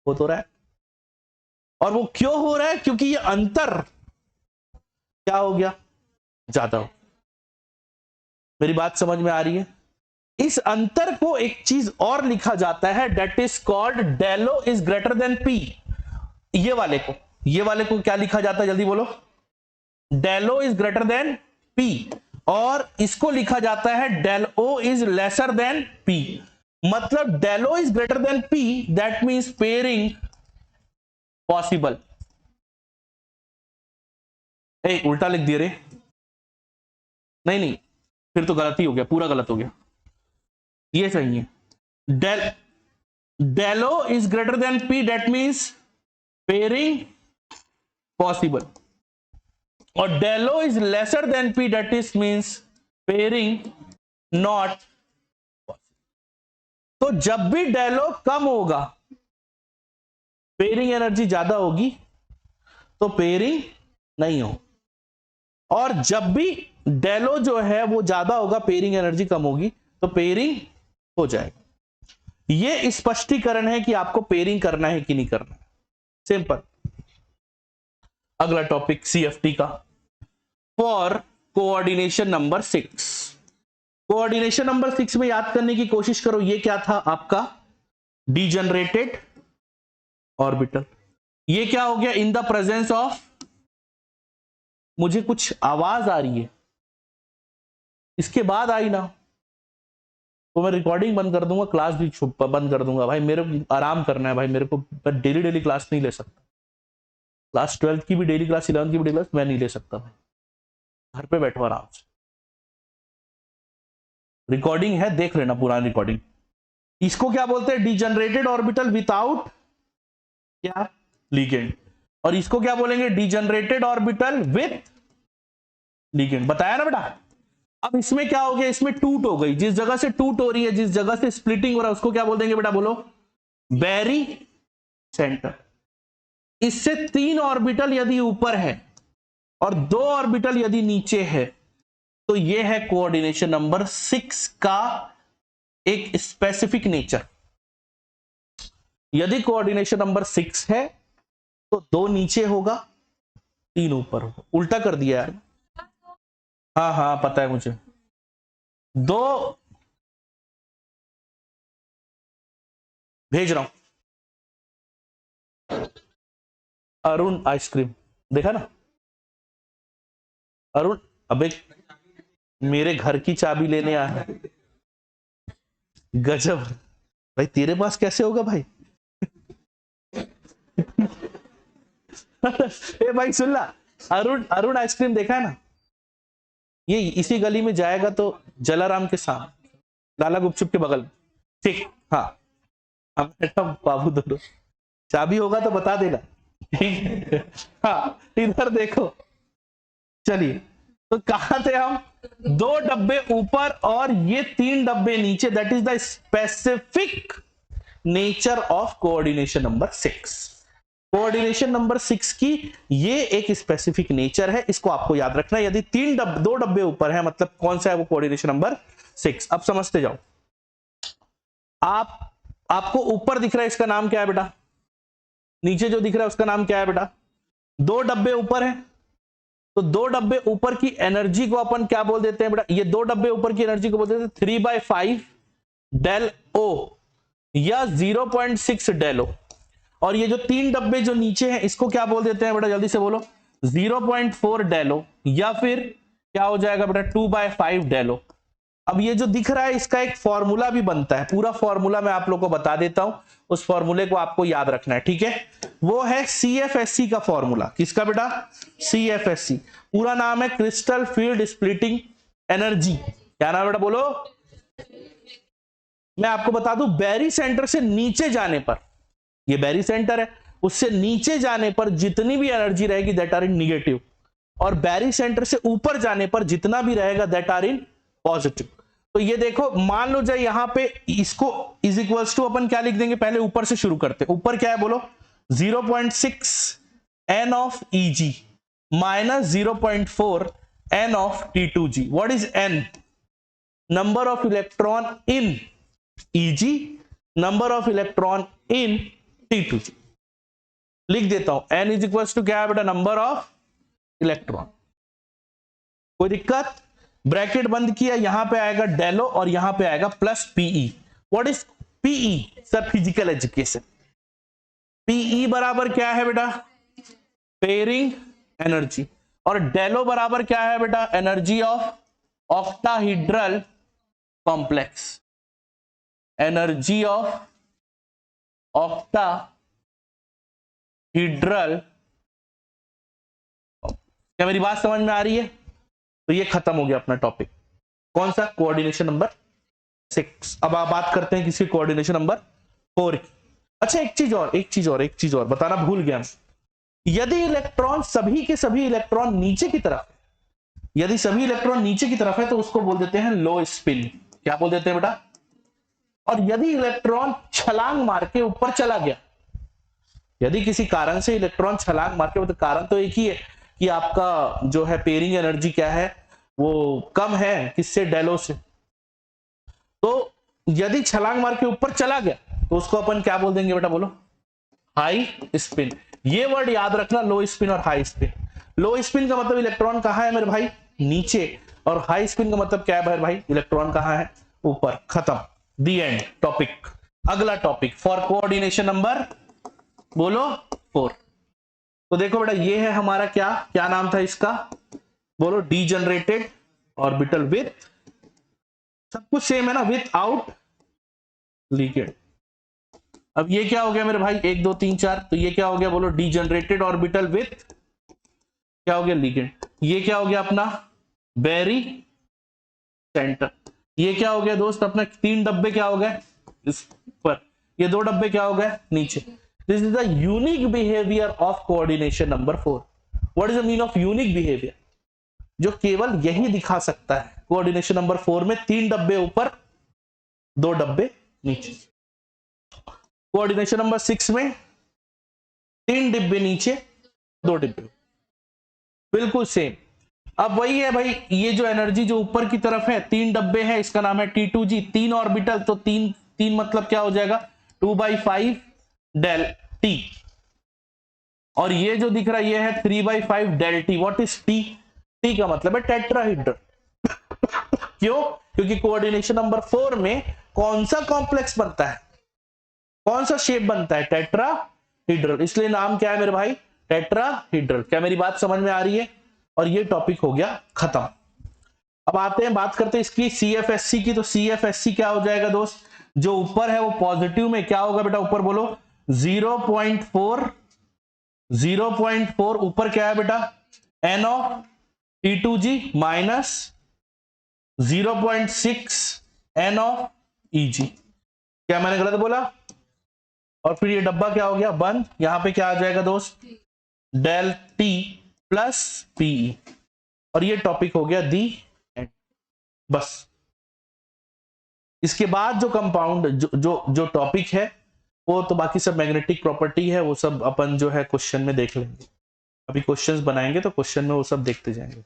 वो तो रहा है, और वो क्यों हो रहा है? क्योंकि ये अंतर क्या हो गया, ज्यादा हो। मेरी बात समझ में आ रही है? इस अंतर को एक चीज और लिखा जाता है, date is called Delo is greater than P. ये वाले को क्या लिखा जाता है, जल्दी बोलो। डेलो इज ग्रेटर देन पी, और इसको लिखा जाता है del O is lesser than P. मतलब del o is greater than P, that means pairing possible. उल्टा लिख दिए रे, नहीं फिर तो गलती हो गया, पूरा गलत हो गया, ये सही है। डेलो is greater than P, that means pairing possible, और डेलो is lesser than P, that is means pairing not possible. तो जब भी डेलो कम होगा, पेयरिंग एनर्जी ज्यादा होगी, तो पेयरिंग नहीं हो, और जब भी डेलो जो है वो ज्यादा होगा, पेयरिंग एनर्जी कम होगी, तो पेयरिंग हो जाएगा। ये स्पष्टीकरण है कि आपको पेयरिंग करना है कि नहीं करना है, सिंपल। अगला टॉपिक CFT का, for coordination number 6। Coordination number 6 में याद करने की कोशिश करो, ये क्या था आपका, डीजनरेटेड ऑर्बिटल। ये क्या हो गया, इन द प्रेजेंस ऑफ, मुझे कुछ आवाज आ रही है, इसके बाद आई ना तो मैं रिकॉर्डिंग बंद कर दूंगा, क्लास भी बंद कर दूंगा। भाई मेरे को आराम करना है भाई, मेरे को डेली क्लास नहीं ले सकता। क्लास 12th की भी डेली क्लास, 11th की भी डेली क्लास मैं नहीं ले सकता भाई, घर पे बैठो आराम से। रिकॉर्डिंग है, देख लेना पुरानी रिकॉर्डिंग। इसको क्या बोलते हैं, डीजनरेटेड ऑर्बिटल विदाउट क्या, लिगेंड। और इसको क्या बोलेंगे, डीजनरेटेड ऑर्बिटल विथ लिगेंड। बताया ना बेटा। अब इसमें क्या हो गया, इसमें टूट हो गई, जिस जगह से टूट हो रही है, जिस जगह से स्प्लिटिंग हो रहा है, उसको क्या बोल देंगे बेटा, बोलो, बैरी सेंटर। इससे 3 ऑर्बिटल यदि ऊपर है और 2 ऑर्बिटल यदि नीचे है, तो यह है कोऑर्डिनेशन नंबर 6 का एक स्पेसिफिक नेचर। यदि कोऑर्डिनेशन नंबर 6 है तो 2 नीचे होगा, 3 ऊपर होगा। उल्टा कर दिया यार। हाँ पता है मुझे। 2 भेज रहा हूं, अरुण आइसक्रीम, देखा ना अरुण। अबे मेरे घर की चाबी लेने आया, गजब भाई, तेरे पास कैसे होगा भाई। ए भाई सुन ला, अरुण आइसक्रीम देखा है ना, ये इसी गली में जाएगा तो जलाराम के सामने, लाला गुपचुप के बगल में, ठीक। हाँ मैडम बाबू दोनों, चाबी होगा तो बता देना। हाँ इधर देखो, चलिए तो कहां थे हम, 2 डब्बे ऊपर और ये 3 डब्बे नीचे, that is the specific nature of coordination number 6। Coordination number 6 की ये एक स्पेसिफिक नेचर है, इसको आपको याद रखना है। यदि 2 डब्बे ऊपर है, मतलब कौन सा है वो, कोऑर्डिनेशन नंबर 6। अब समझते जाओ। आपको ऊपर दिख रहा है, इसका नाम क्या है बेटा, नीचे जो दिख रहा है उसका नाम क्या है बेटा। 2 डब्बे ऊपर है, तो 2 डब्बे ऊपर की एनर्जी को अपन क्या बोल देते हैं बेटा, ये 2 डब्बे ऊपर की एनर्जी को बोल देते हैं 3/5 डेल ओ या 0.6 डेल ओ। और ये जो 3 डब्बे जो नीचे हैं, इसको क्या बोल देते हैं बेटा, जल्दी से बोलो, 0.4 डेल ओ, या फिर क्या हो जाएगा बेटा 2/5 डेल ओ। अब ये जो दिख रहा है, इसका एक फॉर्मूला भी बनता है, पूरा फॉर्मूला मैं आप लोग को बता देता हूं, उस फॉर्मूले को आपको याद रखना है, ठीक है। वो है CFSC का फॉर्मूला। किसका बेटा, CFSC। पूरा नाम है क्रिस्टल फील्ड स्प्लिटिंग एनर्जी। क्या नाम बेटा, बोलो। मैं आपको बता दूं, बैरी सेंटर से नीचे जाने पर, ये बैरी सेंटर है, उससे नीचे जाने पर जितनी भी एनर्जी रहेगी दैट आर इन निगेटिव, और बैरी सेंटर से ऊपर जाने पर जितना भी रहेगा दैट आर इन पॉजिटिव। तो ये देखो, मान लो जाए यहां पे इसको इज इक्वल्स टू अपन क्या लिख देंगे, पहले ऊपर से शुरू करते हैं। ऊपर क्या है बोलो, 0.6 n of Eg, minus 0.4 n of T2G. What is n? Number of electron in Eg, number of electron in T2G. लिख देता हूं, n इज इक्वल टू क्या है बेटा? Number of electron. कोई दिक्कत? ब्रैकेट बंद किया, यहां पे आएगा डेलो और यहां पे आएगा plus PE. What is PE? Sir physical education. PE बराबर क्या है बेटा? Pairing energy. और डेलो बराबर क्या है बेटा? Energy of octahedral complex. Energy of octahedral. क्या मेरी बात समझ में आ रही है? तो ये खत्म हो गया अपना टॉपिक। कौन सा? Coordination number 6। अब आप बात करते हैं किसकी? कोऑर्डिनेशन नंबर 4 की। अच्छा एक चीज और बताना भूल गया। यदि इलेक्ट्रॉन सभी के सभी इलेक्ट्रॉन नीचे की तरफ है, यदि सभी इलेक्ट्रॉन नीचे की तरफ है तो उसको बोल देते हैं लो स्पिन। क्या बोल देते हैं बेटा? और यदि इलेक्ट्रॉन छलांग मार के ऊपर चला गया, यदि किसी कारण से इलेक्ट्रॉन छलांग मार के, तो कारण तो एक ही है कि आपका जो है पेयरिंग एनर्जी क्या है, वो कम है किससे? डेलो से। तो यदि छलांग मार के ऊपर चला गया तो उसको अपन क्या बोल देंगे बेटा? बोलो, हाई स्पिन। ये वर्ड याद रखना, लो स्पिन और हाई स्पिन। लो स्पिन का मतलब इलेक्ट्रॉन कहां है मेरे भाई? नीचे। और हाई स्पिन का मतलब क्या है मेरे भाई? इलेक्ट्रॉन कहां है? ऊपर। खत्म, दी एंड टॉपिक। अगला टॉपिक फॉर कोऑर्डिनेशन नंबर बोलो 4। तो देखो बेटा, ये है हमारा क्या नाम था इसका? बोलो, डीजनरेटेड ऑर्बिटल विथ, सब कुछ सेम है ना, विथ आउट लीकेज। अब ये क्या हो गया मेरे भाई? 1 2 3 4। तो ये क्या हो गया? बोलो, डीजनरेटेड ऑर्बिटल विथ क्या हो गया? लीकेज। ये क्या हो गया अपना? Barycentre. ये क्या हो गया दोस्त अपना? 3 डब्बे क्या हो गए इस पर, ये 2 डब्बे क्या हो गए नीचे। This is the unique behaviour of coordination number 4। What is the mean of unique behaviour? जो केवल यही दिखा सकता है। कोऑर्डिनेशन नंबर 4 में 3 डब्बे ऊपर, 2 डब्बे नीचे। कोऑर्डिनेशन नंबर 6 में 3 डिब्बे नीचे, 2 डिब्बे, बिल्कुल सेम। अब वही है भाई, ये जो एनर्जी जो ऊपर की तरफ है, 3 डब्बे हैं, इसका नाम है T2G। 3 ऑर्बिटल, तो 3 मतलब क्या हो जाएगा? 2/5 डेल टी। और ये जो दिख रहा है ये है 3/5 del T. What is T? T का मतलब है टेट्राहीड्रल। क्यों? क्योंकि कोऑर्डिनेशन नंबर 4 में कौन सा कॉम्प्लेक्स बनता है, कौन सा शेप बनता है? टेट्राहीड्रल। इसलिए नाम क्या है मेरे भाई? टेट्राहीड्रल। क्या मेरी बात समझ में आ रही है? और ये टॉपिक हो गया खत्म। अब आते हैं, बात करते हैं इसकी CFSC की। तो CFSC क्या हो जाएगा दोस्त? जो ऊपर है वो पॉजिटिव में क्या होगा बेटा? ऊपर बोलो 0.4 ऊपर क्या है बेटा? N of T2G minus 0.6 N of Eg। क्या मैंने गलत बोला? और फिर ये डब्बा क्या हो गया? बंद। यहां पे क्या आ जाएगा दोस्त? Del T plus PE. और ये टॉपिक हो गया दी एंड। बस इसके बाद जो कंपाउंड जो टॉपिक है वो तो बाकी सब मैग्नेटिक प्रॉपर्टी है, वो सब अपन जो है क्वेश्चन में देख लेंगे। अभी क्वेश्चंस बनाएंगे तो क्वेश्चन में वो सब देखते जाएंगे।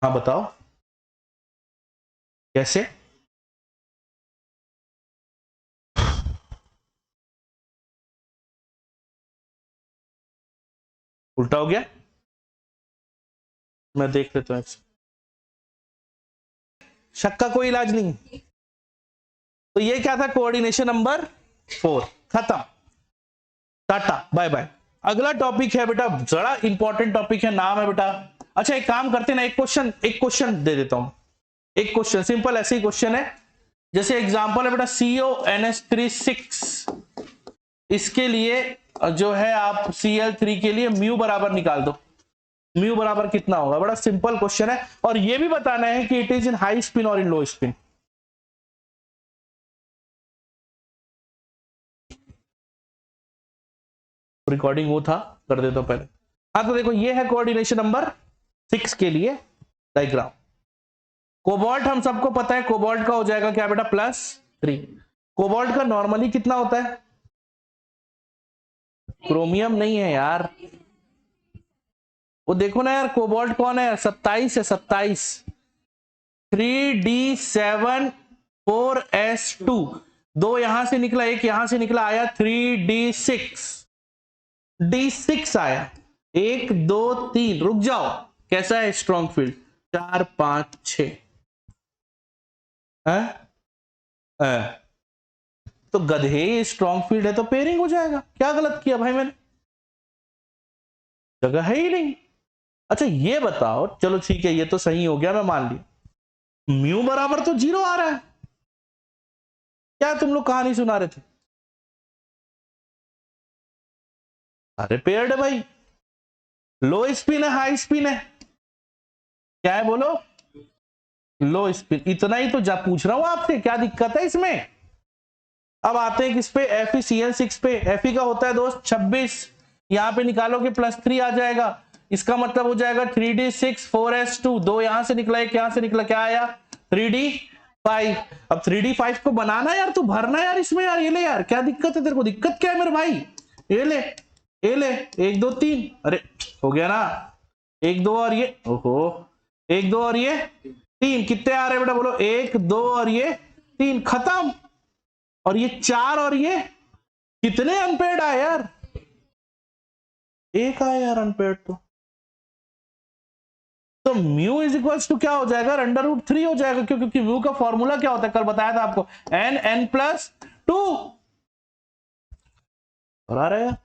हाँ बताओ कैसे? उल्टा हो गया? मैं देख लेता हूं। शक का कोई इलाज नहीं। तो ये क्या था? Coordination number 4। खत्म, टाटा बाय बाय। अगला टॉपिक है बेटा, बड़ा इंपॉर्टेंट टॉपिक है, नाम है बेटा। अच्छा एक काम करते हैं ना, एक क्वेश्चन दे देता हूं। एक क्वेश्चन सिंपल ऐसे ही क्वेश्चन है, जैसे एग्जांपल है बेटा CONS36। इसके लिए जो है आप Cl3 के लिए म्यू बराबर निकाल दो। म्यू बराबर कितना होगा? बड़ा सिंपल क्वेश्चन है। और ये भी बताना है कि it is in high spin और इन लो स्पिन। रिकॉर्डिंग वो था, कर देता हूं पहले। हाँ तो देखो ये है कोऑर्डिनेशन नंबर 6 के लिए डायग्राम। कोबाल्ट हम सबको पता है, कोबाल्ट का हो जाएगा क्या बेटा? +3। कोबाल्ट का नॉर्मली कितना होता है? क्रोमियम नहीं है यार, वो देखो ना यार, कोबाल्ट कौन है, 27 है, 27। 3d7 4s2, 2 यहां से निकला, एक यहां से निकला, आया 3d6, d6 आया, 1 2 3, रुक जाओ, कैसा है स्ट्रॉन्ग फील्ड, 4 5 6 है? तो गधे स्ट्रॉन्ग फील्ड है तो पेयरिंग हो जाएगा, क्या गलत किया भाई मैंने, जगह है ही नहीं। अच्छा ये बताओ, चलो ठीक है ये तो सही हो गया, मैं मान लिया, म्यू बराबर तो 0 आ रहा है, क्या तुम लोग कहानी सुना रहे थे? अरे पेयर्ड है भाई, लो स्पिन है हाई स्पिन है, क्या है बोलो, लो स्पिन, इतना ही तो जा पूछ रहा हूं आपसे, क्या दिक्कत है इसमें। अब आते हैं किस पे, FeCl6 पे, Fe का होता है दोस्त 26, यहां पे निकालोगे +3 आ जाएगा, इसका मतलब हो जाएगा 3d6 4s2, 2 यहां से निकला, एक यहां से निकला, क्या आया 3d5। अब 3d5 को बनाना यार, तू भरना यार इसमें यार, ये ले यार, क्या दिक्कत है तेरे को, दिक्कत क्या है मेरे भाई, ये ले 1 2 3, अरे हो गया ना, 1 2 और ये, ओहो 1 2 और ये 3, कितने आ रहे बेटा बोलो, 1 2 और ये 3, खत्म। और ये 4 और ये कितने अनपेड आए यार, एक आया यार अनपेड, तो म्यू इज इक्वल्स टू क्या हो जाएगा, √3 हो जाएगा, क्योंकि म्यू का फॉर्मूला क्या होता है, कल बताया था आपको, n+2, और आ रहा है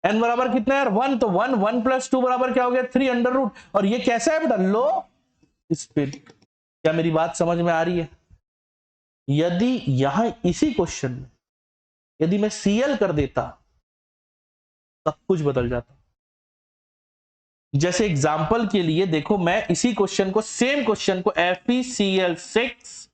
n बराबर कितना यार 1, तो 1 + 2 बराबर क्या हो गया 3 √, और ये कैसा है बेटा, लो स्पिन। क्या मेरी बात समझ में आ रही है? यदि यहां इसी क्वेश्चन में यदि मैं Cl कर देता, सब कुछ बदल जाता। जैसे एग्जाम्पल के लिए देखो, मैं इसी क्वेश्चन को, सेम क्वेश्चन को, FeCl6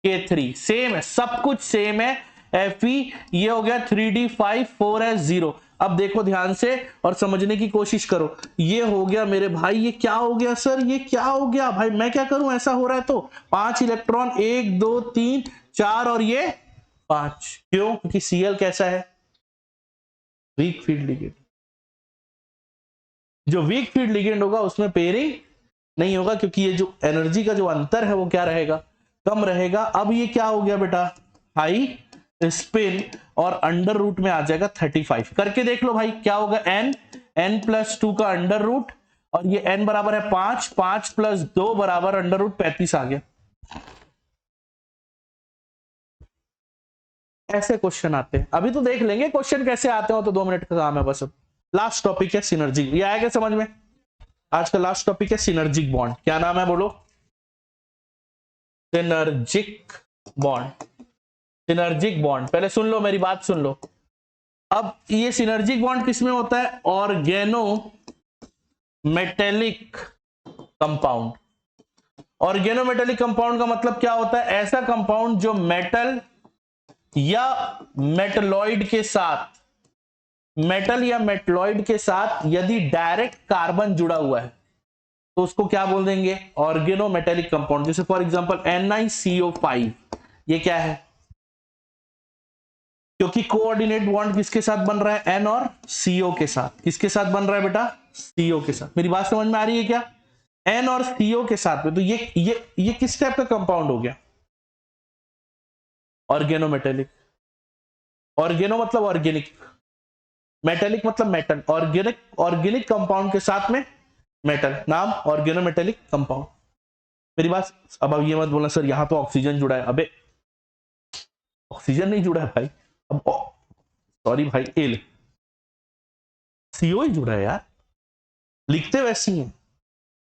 K3 सेम है, सब कुछ सेम है, Fe ये हो गया 3d5 4s0। अब देखो ध्यान से और समझने की कोशिश करो, ये हो गया मेरे भाई, ये क्या हो गया सर, ये क्या हो गया भाई, मैं क्या करूं, ऐसा हो रहा है तो 5 इलेक्ट्रॉन, 1 2 3 4 और ये 5, क्यों, क्योंकि Cl कैसा है, वीक फील्ड लिगेंड, जो वीक फील्ड लिगेंड होगा उसमें पेयरिंग नहीं होगा, क्योंकि ये जो एनर्जी का जो अंतर है वो क्या रहेगा, कम रहेगा। अब ये क्या हो गया बेटा, हाई स्पिन, और √, में आ जाएगा 35, करके देख लो भाई क्या होगा, n+2 का √, और ये n बराबर है 5, 5 + 2 बराबर √, 35 आ गया। ऐसे क्वेश्चन आते हैं, अभी तो देख लेंगे क्वेश्चन कैसे आते हो, तो 2 मिनट का काम है बस। अब लास्ट टॉपिक है सिनर्जी, ये आएगा समझ में, आज का लास्ट टॉपिक है सिनर्जिक बॉन्ड, क्या नाम है बोलो, सिनर्जिक बॉन्ड। सिनर्जिक बॉन्ड, पहले सुन लो मेरी बात सुन लो। अब ये सिनर्जिक बॉन्ड किसमें होता है, organometallic compound. Organometallic compound का मतलब क्या होता है, ऐसा कंपाउंड जो मेटल या मेटलॉइड के साथ, मेटल या मेटलॉइड के साथ यदि डायरेक्ट कार्बन जुड़ा हुआ है तो उसको क्या बोल देंगे, ऑर्गेनोमेटेलिक कंपाउंड। जैसे फॉर एग्जांपल NiCO5, ये क्या है, क्योंकि कोऑर्डिनेट बॉन्ड किसके साथ बन रहा है, N और CO के साथ, किसके साथ बन रहा है बेटा, CO के साथ। मेरी बात समझ में आ रही है क्या, N और CO के साथ में, तो ये किस टाइप का कंपाउंड हो गया, ऑर्गेनोमेटेलिक। ऑर्गेनो मतलब ऑर्गेनिक, मेटेलिक मतलब मेटल, ऑर्गेनिक कंपाउंड के साथ में मेटल, नाम ऑर्गेनोमेटेलिक कंपाउंड। मेरी बात, अब ये मत बोलना सर यहां तो ऑक्सीजन जुड़ा है, अबे ऑक्सीजन नहीं जुड़ा है भाई, अब सॉरी भाई, एल CO ही जुड़ा है यार, लिखते वैसी हैं।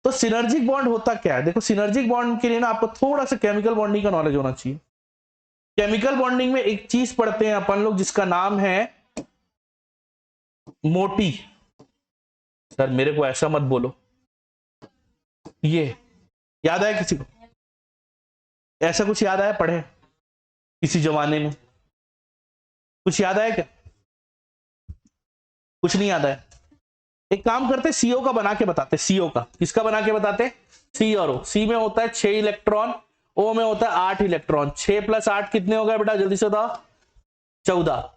तो सिनर्जिक बॉन्ड होता क्या है, देखो सिनर्जिक बॉन्ड के लिए ना आपको थोड़ा सा केमिकल बॉन्डिंग का नॉलेज होना चाहिए। केमिकल बॉन्डिंग में एक चीज पढ़ते हैं अपन लोग जिसका नाम है मोटी, सर मेरे को ऐसा मत बोलो, ये याद आया किसी को, ऐसा कुछ याद आया पढ़े किसी जमाने में, कुछ याद आया क्या, कुछ नहीं याद आया। एक काम करते, CO का बना के बताते, CO का, किसका बना के बताते, C और O। C में होता है 6 इलेक्ट्रॉन, O में होता है 8 इलेक्ट्रॉन, 6 + 8 कितने हो गए बेटा, जल्दी से बताओ, 14।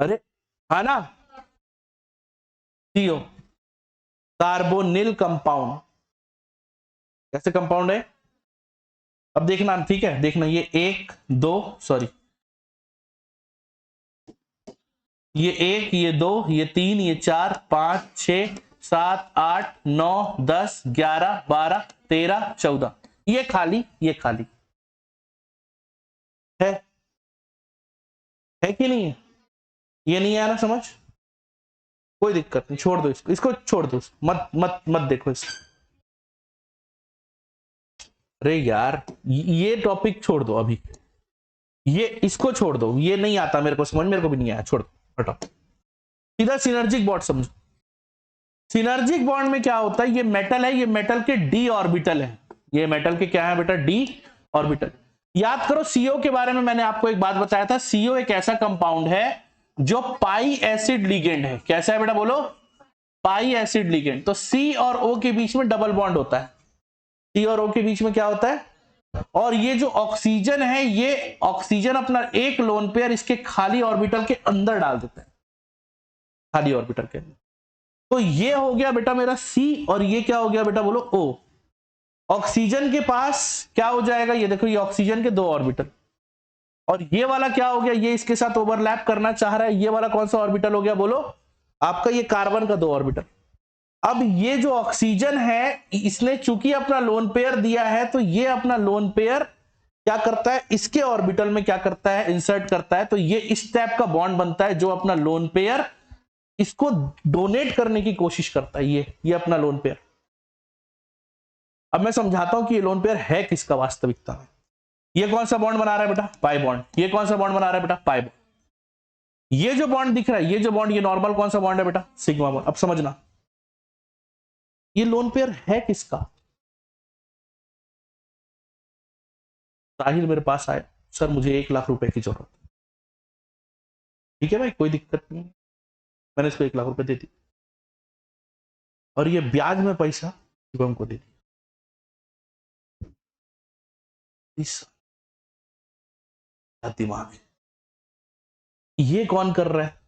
अरे है ना, CO कार्बोनिल कंपाउंड। कैसे कंपाउंड है अब देखना, ठीक है, देखना ये 1 2 सॉरी, ये 1 ये 2 ये 3 ये 4 5 6 7 8 9 10 11 12 13 14, ये खाली है कि नहीं है? ये नहीं आया ना समझ, कोई दिक्कत नहीं, छोड़ दो इसको छोड़ दो, मत मत मत देखो इसको। अरे यार ये टॉपिक छोड़ दो अभी, ये इसको छोड़ दो, ये नहीं आता मेरे को समझ, मेरे को भी नहीं आया, छोड़ दो, हटाओ। सीधा सिनर्जिक बॉन्ड समझो। सिनर्जिक बॉन्ड में क्या होता है, ये मेटल है, ये मेटल के डी ऑर्बिटल है, ये मेटल के क्या है बेटा, डी ऑर्बिटल। याद करो सीओ के बारे में मैंने आपको एक बात बताया था, सीओ एक ऐसा कंपाउंड है जो पाई एसिड लिगेंड है। कैसा है बेटा बोलो, पाई एसिड लिगेंड। तो सी और ओ के बीच में डबल बॉन्ड होता है, सी और ओ के बीच में क्या होता है, और ये जो ऑक्सीजन है, ये ऑक्सीजन अपना एक लोन पेयर इसके खाली ऑर्बिटल के अंदर डाल देता है, खाली ऑर्बिटल के अंदर। तो ये हो गया बेटा मेरा सी, और ये क्या हो गया बेटा बोलो, ओ। ऑक्सीजन के पास क्या हो जाएगा, ये देखो, ये ऑक्सीजन के 2 ऑर्बिटल, और ये वाला क्या हो गया, ये इसके साथ ओवरलैप करना चाह रहा है, ये वाला कौन सा ऑर्बिटल हो गया बोलो, आपका ये कार्बन का 2 ऑर्बिटल। अब ये जो ऑक्सीजन है, इसने चूंकि अपना लोन पेयर दिया है, तो ये अपना लोन पेयर क्या करता है, इसके ऑर्बिटल में क्या करता है, इंसर्ट करता है। तो ये इस टाइप का बॉन्ड बनता है जो अपना लोन पेयर इसको डोनेट करने की कोशिश करता है, ये अपना लोन पेयर। अब मैं समझाता हूं कि ये लोन पेयर है किसका वास्तविकता में। ये कौन सा बॉन्ड बना रहा है बेटा, पाई बॉन्ड। ये कौन सा बॉन्ड बना रहा है बेटा, पाई बॉन्ड। ये जो बॉन्ड दिख रहा है, ये जो बॉन्ड, ये नॉर्मल कौन सा बॉन्ड है बेटा, सिग्मा बॉन्ड। अब समझना ये लोन पेयर है किसका। साहिल मेरे पास आया, सर मुझे 1 लाख रुपए की जरूरत है। ठीक है भाई, कोई दिक्कत नहीं, मैंने इसको 1 लाख रुपए दे दी, और ये ब्याज में पैसा शिवम को दे दिया। इस दिमाग ये कौन कर रहा है,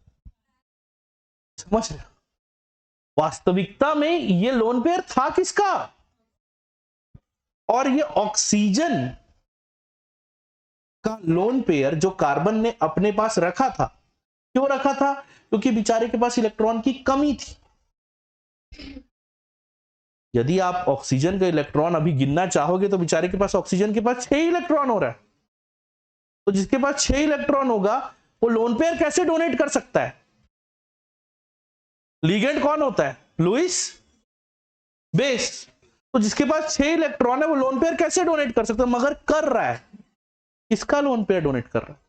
समझ रहे? वास्तविकता में ये लोन पेयर था किसका, और ये ऑक्सीजन का लोन पेयर जो कार्बन ने अपने पास रखा था, क्यों रखा था, क्योंकि बेचारे के पास इलेक्ट्रॉन की कमी थी। यदि आप ऑक्सीजन का इलेक्ट्रॉन अभी गिनना चाहोगे तो बेचारे के पास ऑक्सीजन के पास 6 इलेक्ट्रॉन हो रहा है। तो जिसके पास 6 इलेक्ट्रॉन होगा वो लोन पेयर कैसे डोनेट कर सकता है। लिगेंड कौन होता है, लुईस बेस। तो जिसके पास 6 इलेक्ट्रॉन है वो लोन पेयर कैसे डोनेट कर सकता है, मगर कर रहा है। किसका लोन पेयर डोनेट कर रहा है,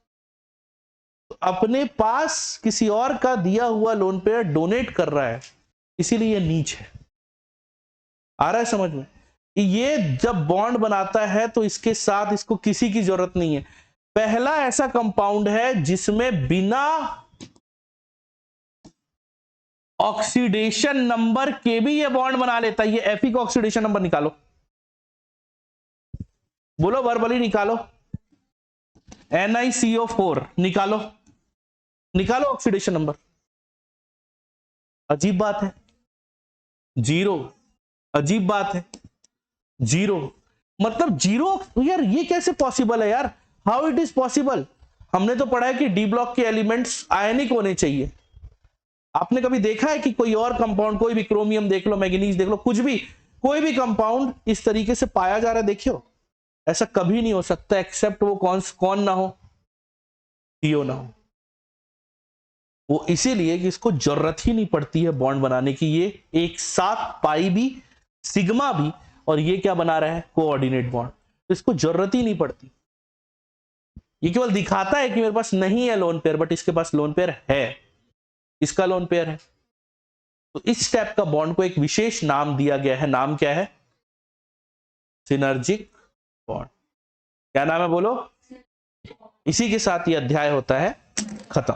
तो अपने पास किसी और का दिया हुआ लोन पेयर डोनेट कर रहा है, इसीलिए नीच है। आ रहा है समझ में। ये जब बॉन्ड बनाता है तो इसके साथ इसको किसी की जरूरत नहीं है। पहला ऐसा कंपाउंड है जिसमें बिना ऑक्सीडेशन नंबर के भी ये बॉन्ड बना लेता है। ये Fe का ऑक्सीडेशन नंबर निकालो, बोलो वर्बली निकालो, NiCO4 निकालो, निकालो ऑक्सीडेशन नंबर। अजीब बात है, 0। अजीब बात है, 0। मतलब 0 यार, ये कैसे पॉसिबल है यार, हाउ इट इज पॉसिबल। हमने तो पढ़ा है कि डी ब्लॉक के एलिमेंट्स आयनिक होने चाहिए। आपने कभी देखा है कि कोई और कंपाउंड, कोई भी क्रोमियम देख लो, मैग्नीज देख लो, कुछ भी, कोई भी कंपाउंड इस तरीके से पाया जा रहा है, देखियो ऐसा कभी नहीं हो सकता, एक्सेप्ट वो कौन ना हो, CO ना हो। वो इसीलिए कि इसको जरूरत ही नहीं पड़ती है बॉन्ड बनाने की। ये एक साथ पाई भी, सिग्मा भी, और ये क्या बना रहा है, कोऑर्डिनेट बॉन्ड। तो इसको जरूरत ही नहीं पड़ती। ये केवल दिखाता है कि मेरे पास नहीं है लोन पेयर, बट इसके पास लोन पेयर है। इसका लोन पेयर है। तो इस टाइप का बॉन्ड को एक विशेष नाम दिया गया है। नाम क्या है, सिनर्जिक बॉन्ड। क्या नाम है बोलो। इसी के साथ ये अध्याय होता है खत्म।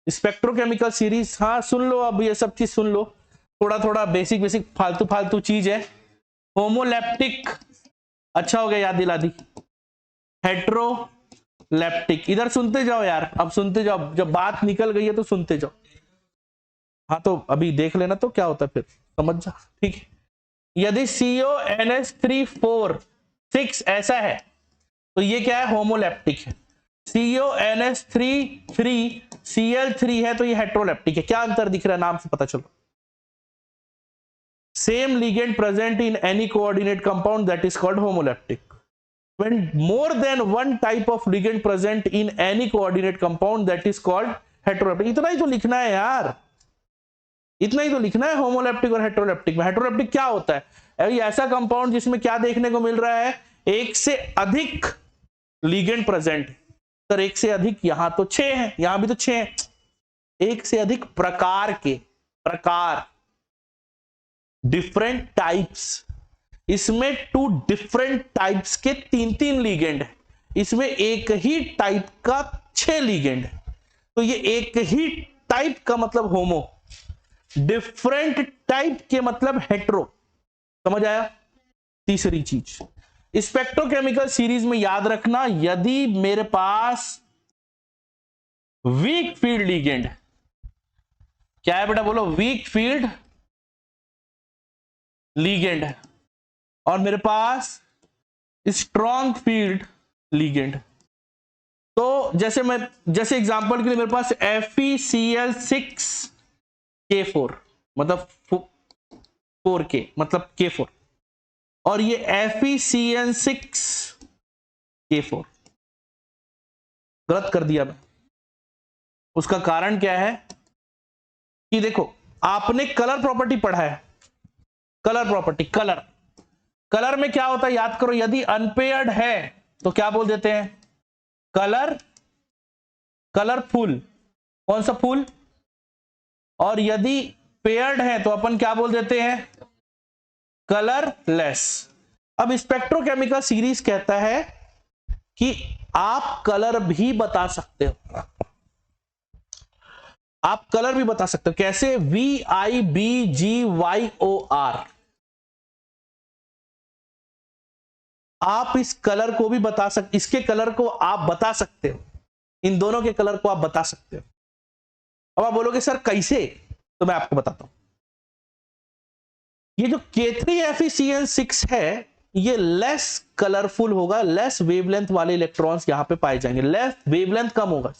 स्पेक्ट्रोकेमिकल सीरीज, हाँ सुन लो, अब ये सब चीज सुन लो, थोड़ा थोड़ा बेसिक फालतू चीज है। होमोलैप्टिक, अच्छा हो गया याद दिला दी। हेट्रो लेप्टिक। इधर सुनते जाओ यार, अब सुनते जाओ, जब बात निकल गई है तो सुनते जाओ। हाँ तो अभी देख लेना तो क्या होता है फिर समझ जा, ठीक है। यदि CONH3 4 6 ऐसा है तो ये क्या है, होमोलेप्टिक है। CONH3 Cl3 है तो ये हेट्रोलेप्टिक है। क्या अंतर दिख रहा है, नाम से पता चलो। Same ligand present in any coordinate compound that is called homoleptic. When more than one type of ligand present in any coordinate compound that is called heteroleptic। इतना ही तो लिखना है यार, इतना ही तो लिखना है होमोलेप्टिक और हेटेरोलेप्टिक में। हेटेरोलेप्टिक क्या होता है, ऐसा कंपाउंड जिसमें क्या देखने को मिल रहा है, एक से अधिक लिगेंड प्रेजेंट। सर एक से अधिक, यहां तो 6 है, यहां भी तो 6 है। एक से अधिक प्रकार के, प्रकार डिफरेंट टाइप्स, इसमें 2 डिफरेंट टाइप्स के 3 लिगेंड है, इसमें एक ही टाइप का 6 लिगेंड है। तो ये एक ही टाइप का मतलब होमो, डिफरेंट टाइप के मतलब हेट्रो। समझ आया। तीसरी चीज स्पेक्ट्रोकेमिकल सीरीज में याद रखना, यदि मेरे पास वीक फील्ड लिगेंड, क्या है बेटा बोलो, वीक फील्ड लिगेंड है, और मेरे पास स्ट्रॉन्ग फील्ड लिगेंड, तो जैसे एग्जांपल के लिए मेरे पास FeCl6K4 मतलब 4K मतलब K4, और ये FeCN6K4। गलत कर दिया मैं। उसका कारण क्या है कि देखो आपने कलर प्रॉपर्टी पढ़ा है, कलर प्रॉपर्टी, कलर में क्या होता है याद करो, यदि अनपेयर्ड है तो क्या बोल देते हैं, कलरफुल, कौन सा फूल, और यदि पेयर्ड है तो अपन क्या बोल देते हैं, कलरलेस। अब स्पेक्ट्रोकेमिकल सीरीज कहता है कि आप कलर भी बता सकते हो, आप कलर भी बता सकते हो। कैसे, VIBGYOR, आप इस कलर को भी बता सकते, इसके कलर को आप बता सकते हो, इन दोनों के कलर को आप बता सकते हो। अब आप बोलोगे सर कैसे, तो मैं आपको बताता हूं। ये जो K3FeCN6 है ये लेस कलरफुल होगा, लेस वेवलेंथ वाले इलेक्ट्रॉन्स यहां पे पाए जाएंगे, लेस वेवलेंथ कम होगा,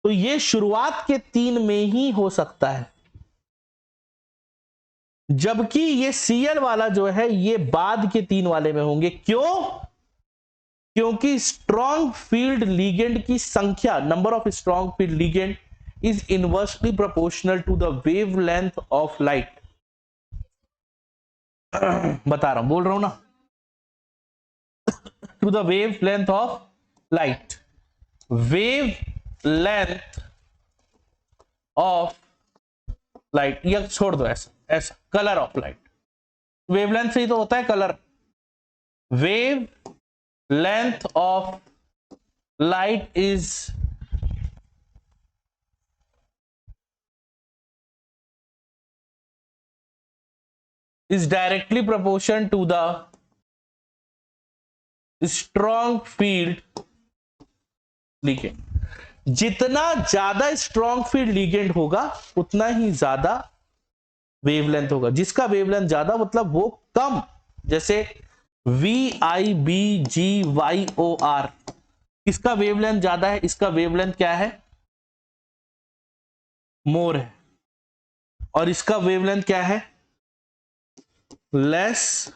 तो ये शुरुआत के 3 में ही हो सकता है, जबकि ये Cl वाला जो है ये बाद के 3 वाले में होंगे। क्यों, क्योंकि स्ट्रॉन्ग फील्ड लिगेंड की संख्या, number of strong field ligand is inversely proportional to the wavelength of light. बता रहा हूं, बोल रहा हूं ना, to the wavelength of light, wavelength of light, या छोड़ दो ऐसा, कलर ऑफ लाइट, वेवलेंथ से ही तो होता है colour. Wave length of light is directly proportional to the strong field ligand। जितना ज्यादा स्ट्रॉन्ग फील्ड लिगेंड होगा उतना ही ज्यादा वेवलेंथ होगा, जिसका वेवलेंथ ज्यादा मतलब वो कम, जैसे VIBGYOR, इसका वेवलेंथ ज्यादा है, इसका वेवलेंथ क्या है, मोर है, और इसका वेवलेंथ क्या है, लेस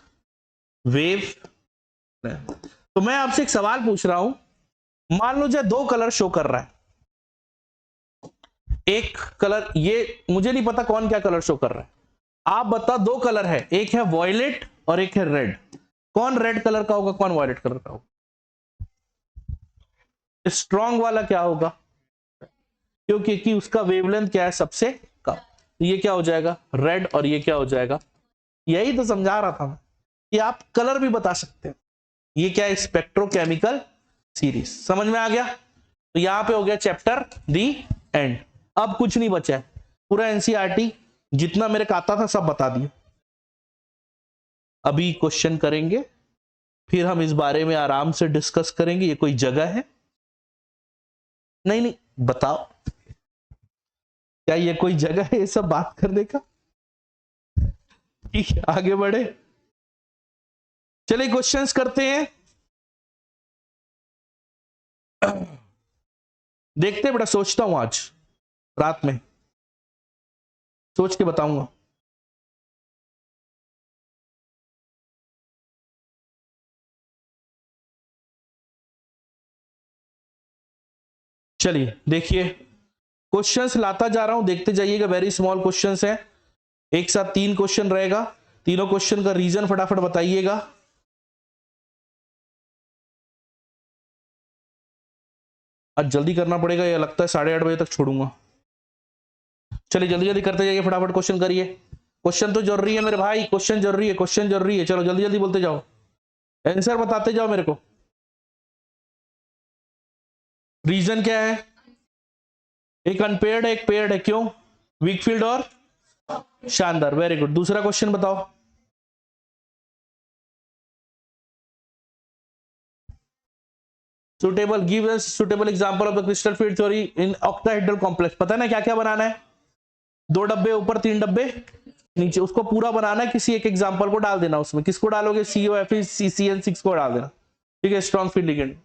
वेव। तो मैं आपसे एक सवाल पूछ रहा हूं, मान लो जो 2 कलर शो कर रहा है, एक कलर, ये मुझे नहीं पता कौन क्या कलर शो कर रहा है, आप बता, 2 कलर है, एक है वॉयलेट और एक है रेड, कौन रेड कलर का होगा, कौन वॉयलेट कलर का होगा, स्ट्रॉन्ग वाला क्या होगा, क्योंकि उसका वेवलेंथ क्या है, सबसे कम, ये क्या हो जाएगा, रेड, और ये क्या हो जाएगा। यही तो समझा रहा था मैं कि आप कलर भी बता सकते हैं। ये क्या है, स्पेक्ट्रोकेमिकल सीरीज, समझ में आ गया। तो यहां पे हो गया चैप्टर दी एंड। अब कुछ नहीं बचा है, पूरा एनसीईआरटी जितना मेरे को आता था सब बता दिया। अभी क्वेश्चन करेंगे, फिर हम इस बारे में आराम से डिस्कस करेंगे। ये कोई जगह है नहीं नहीं, बताओ क्या ये कोई जगह है ये सब बात करने का? ठीक है, आगे बढ़े, चलिए क्वेश्चंस करते हैं। देखते हैं बेटा, सोचता हूं आज रात में सोच के बताऊंगा। चलिए देखिए, क्वेश्चंस लाता जा रहा हूं, देखते जाइएगा। वेरी स्मॉल क्वेश्चंस हैं, एक साथ 3 क्वेश्चन रहेगा। तीनों क्वेश्चन का रीजन फटाफट बताइएगा। आज जल्दी करना पड़ेगा, ये लगता है 8:30 बजे तक छोड़ूंगा। चलिए जल्दी जल्दी करते जाइए, फटाफट क्वेश्चन करिए। क्वेश्चन तो जरूरी है मेरे भाई, क्वेश्चन जरूरी है, क्वेश्चन जरूरी है। चलो जल्दी जल्दी बोलते जाओ, आंसर बताते जाओ मेरे को। रीजन क्या है? एक अनपेयर्ड है, एक पेयर्ड है, क्यों? वीक फील्ड और शानदार, वेरी गुड। दूसरा क्वेश्चन बताओ। Suitable, give us suitable example of the crystal field theory in octahedral complex. पता है ना क्या क्या बनाना है? 2 डब्बे ऊपर, 3 डब्बे नीचे, उसको पूरा बनाना है। किसी एक एग्जांपल को डाल देना उसमें। किसको डालोगे? COFCCN6 को डाल देना, ठीक है, strong field ligand.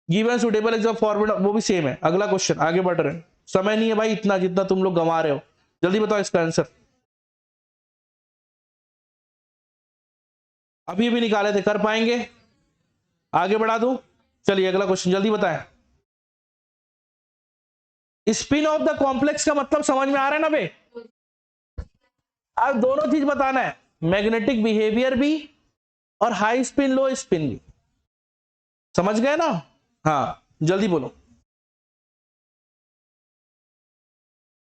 Given suitable example forward, वो भी सेम है। अगला क्वेश्चन, आगे बढ़ रहे हैं, समय नहीं है भाई इतना जितना तुम लोग गंवा रहे हो। जल्दी बताओ इसका आंसर। अभी भी निकाले थे, कर पाएंगे? आगे बढ़ा दूं? चलिए अगला क्वेश्चन जल्दी बताएं। स्पिन ऑफ द कॉम्प्लेक्स का मतलब समझ में आ रहा है ना बे? अब दोनों चीज बताना है, मैग्नेटिक बिहेवियर भी और हाई स्पिन लो स्पिन भी। समझ गए ना? हाँ जल्दी बोलो।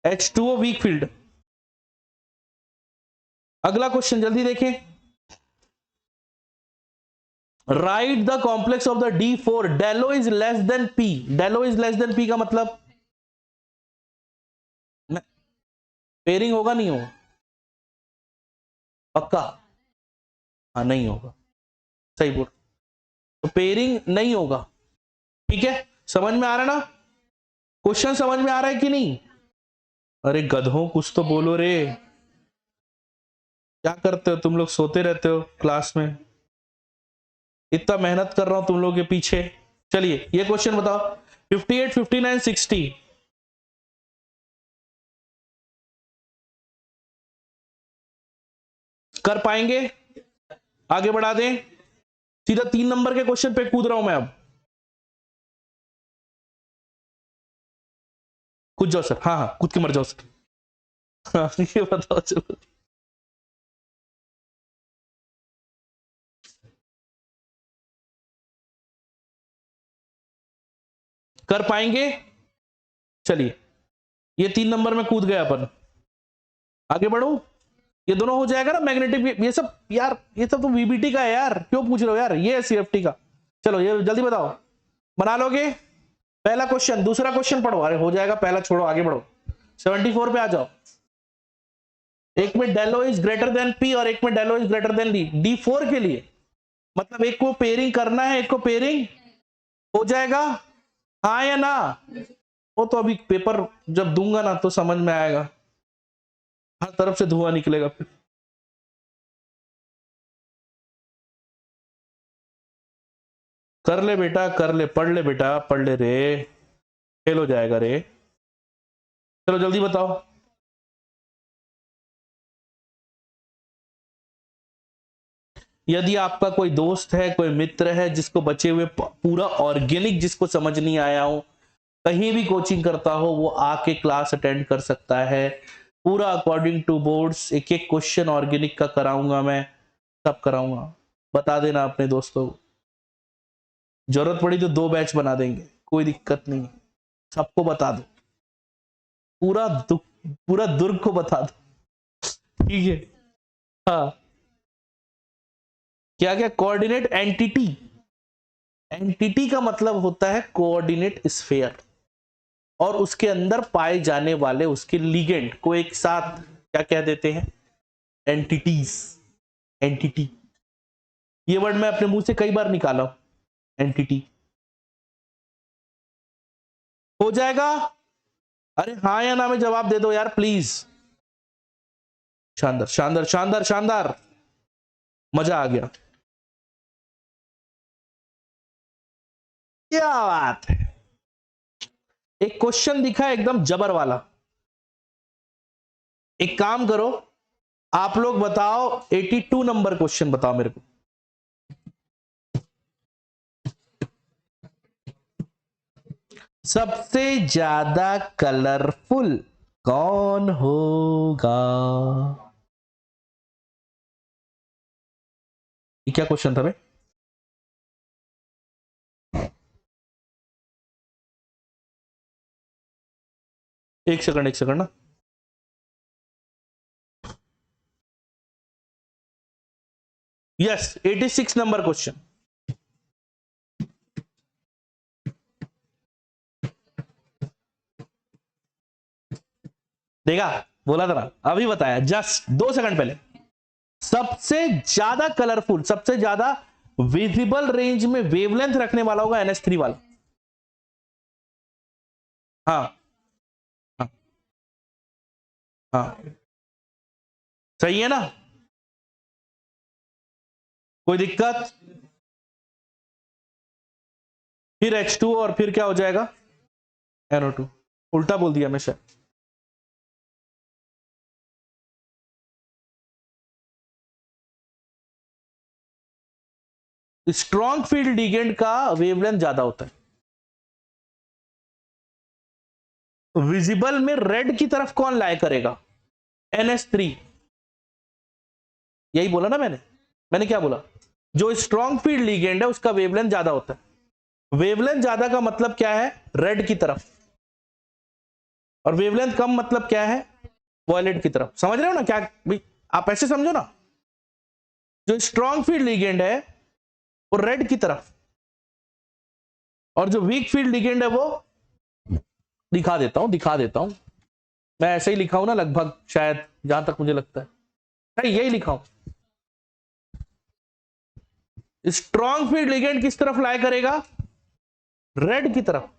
H2O weak field. अगला क्वेश्चन जल्दी देखें। Right the complex of the D4 Delo is less than P। Delo is less than P का मतलब पेयरिंग होगा नहीं होगा? पक्का? हाँ नहीं होगा, सही बोल। तो पेयरिंग नहीं होगा, ठीक है। समझ में आ रहा है ना? क्वेश्चन समझ में आ रहा है कि नहीं? अरे गधों कुछ तो बोलो रे, क्या करते हो तुम लोग? सोते रहते हो क्लास में, इतना मेहनत कर रहा हूं तुम लोग के पीछे। चलिए ये क्वेश्चन बताओ, 58, 59, 60 कर पाएंगे? आगे बढ़ा दें, सीधा 3 नंबर के क्वेश्चन पे कूद रहा हूं मैं अब। कूद जाओ सर, हाँ हाँ कूद के मर जाओ सर। हाँ ये बताओ चलो। कर पाएंगे? चलिए ये 3 नंबर में कूद गया अपन, आगे बढ़ो। ये दोनों हो जाएगा ना मैग्नेटिक, ये सब यार, ये सब तो VBT का है यार, क्यों पूछ रहे हो यार? ये है CFT का। चलो ये जल्दी बताओ, बना लोगे? पहला क्वेश्चन, दूसरा क्वेश्चन पढ़ो। अरे हो जाएगा, पहला छोड़ो, आगे बढ़ो। 74 पे आ जाओ। एक में डेलो इज ग्रेटर देन P और एक में डेलो is greater then D। D4 के लिए मतलब एक को पेयरिंग करना है, एक को पेयरिंग हो जाएगा, हाँ या ना? वो तो अभी पेपर जब दूंगा ना तो समझ में आएगा, हर तरफ से धुआं निकलेगा फिर। कर ले बेटा, कर ले, पढ़ ले बेटा, पढ़ ले रे, फेल हो जाएगा रे। चलो जल्दी बताओ। यदि आपका कोई दोस्त है, कोई मित्र है जिसको बचे हुए पूरा ऑर्गेनिक जिसको समझ नहीं आया हो, कहीं भी कोचिंग करता हो, वो आके क्लास अटेंड कर सकता है। पूरा अकॉर्डिंग टू बोर्ड्स, एक एक क्वेश्चन ऑर्गेनिक का कराऊंगा मैं, सब कराऊंगा। बता देना अपने दोस्तों को, जरूरत पड़ी तो 2 बैच बना देंगे, कोई दिक्कत नहीं। सबको बता दो, पूरा पूरा दुर्ग को बता दो, ठीक है। हाँ क्या क्या? Coordinate entity. एंटिटी का मतलब होता है कोऑर्डिनेट स्फीयर, और उसके अंदर पाए जाने वाले उसके लिगेंड को एक साथ क्या कह देते हैं? एंटिटीज। एंटिटी, ये वर्ड मैं अपने मुंह से कई बार निकाला हूं, एंटिटी। हो जाएगा? अरे हाँ या ना में जवाब दे दो यार प्लीज। शानदार शानदार शानदार शानदार, मजा आ गया। क्या बात है, एक क्वेश्चन दिखा है एकदम जबर वाला। एक काम करो, आप लोग बताओ 82 नंबर क्वेश्चन बताओ मेरे को। सबसे ज्यादा कलरफुल कौन होगा? ये क्या क्वेश्चन था भाई? एक सेकंड ना। Yes, 86 number question. देखा, बोला था ना, अभी बताया जस्ट 2 सेकंड पहले। सबसे ज्यादा कलरफुल, सबसे ज्यादा विजिबल रेंज में वेवलेंथ रखने वाला होगा NH3 वाला। हाँ हाँ हाँ, सही है ना? कोई दिक्कत? फिर H2 और फिर क्या हो जाएगा? NO2। उल्टा बोल दिया मैं शायद। स्ट्रॉन्ग फील्ड लिगेंड का वेवलेंथ ज्यादा होता है। विजिबल में रेड की तरफ कौन लाए करेगा? NH3। यही बोला ना मैंने। मैंने क्या बोला? जो स्ट्रॉन्ग फील्ड लिगेंड है उसका वेवलेंथ ज्यादा होता है। वेवलेंथ ज्यादा का मतलब क्या है? रेड की तरफ। और वेवलेंथ कम मतलब क्या है? वॉयलेट की तरफ। समझ रहे हो ना क्या भाई? आप ऐसे समझो ना, जो स्ट्रॉन्ग फील्ड लिगेंड है वो रेड की तरफ, और जो वीक फील्ड लिगेंड है वो, दिखा देता हूं। मैं ऐसे ही लिखा हूं ना लगभग, शायद जहां तक मुझे लगता है यही लिखा हूं। स्ट्रॉन्ग फील्ड लिगेंड किस तरफ लाई करेगा? रेड की तरफ।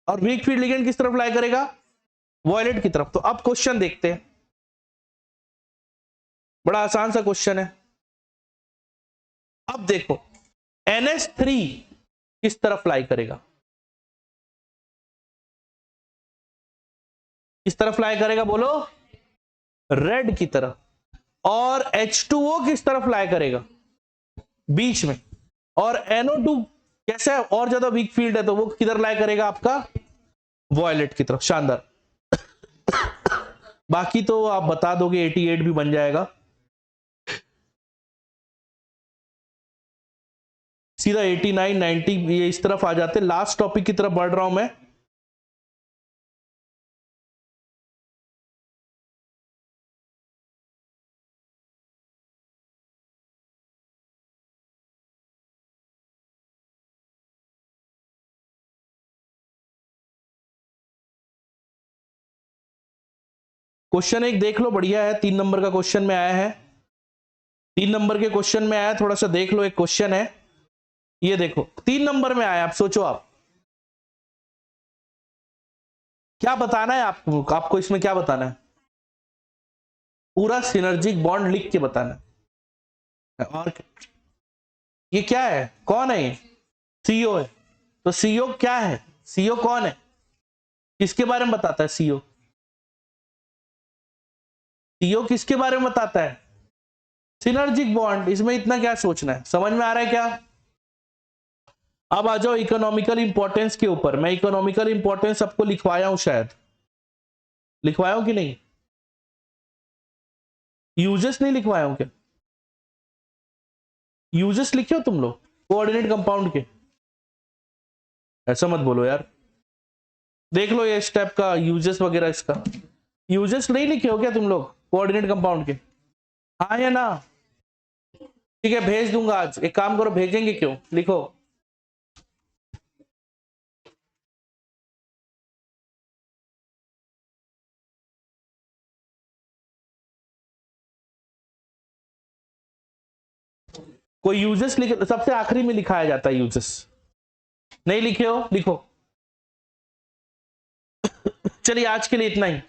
और वीक फील्ड लिगेंड किस तरफ लाई करेगा? वॉयलेट की तरफ। तो अब क्वेश्चन देखते हैं, बड़ा आसान सा क्वेश्चन है। अब देखो, NH3 किस तरफ लाई करेगा? किस तरफ लाई करेगा बोलो? रेड की तरफ। और H2O किस तरफ लाई करेगा? बीच में। और NO2 कैसा है, और ज्यादा वीक फील्ड है, तो वो किधर लाई करेगा? आपका वॉयलेट की तरफ। शानदार। बाकी तो आप बता दोगे, 88 भी बन जाएगा। सीधा 89 90 ये इस तरफ आ जाते। लास्ट टॉपिक की तरफ बढ़ रहा हूं मैं। क्वेश्चन एक देख लो, बढ़िया है। 3 नंबर का क्वेश्चन में आया है। 3 नंबर के क्वेश्चन में आया, थोड़ा सा देख लो। एक क्वेश्चन है, ये देखो 3 नंबर में आया। आप सोचो, आप क्या बताना है आपको? आपको इसमें क्या बताना है? पूरा सिनर्जिक बॉन्ड लिख के बताना है। और ये क्या है? कौन है ये? सीओ है। तो सीओ क्या है? सीओ कौन है? किसके बारे में बताता है सीओ? सीओ किसके बारे में बताता है? Synergic bond. इसमें इतना क्या सोचना है? समझ में आ रहा है क्या? अब आ जाओ इकोनॉमिकल इंपॉर्टेंस के ऊपर। मैं इकोनॉमिकल इंपॉर्टेंस सबको लिखवाया हूं, शायद लिखवाया हूं कि नहीं? यूजेस नहीं लिखवाया हूं क्या? यूजेस लिखे हो तुम लोग कोऑर्डिनेट कंपाउंड के? ऐसा मत बोलो यार। देख लो ये स्टेप का यूजेस वगैरह, इसका यूजेस नहीं लिखे हो क्या तुम लोग कोऑर्डिनेट कंपाउंड के? हाँ या ना? ठीक है, भेज दूंगा आज। एक काम करो, भेजेंगे क्यों, लिखो। कोई यूजेस लिखे, सबसे आखिरी में लिखाया जाता है यूजेस। नहीं लिखे हो, लिखो। चलिए आज के लिए इतना ही।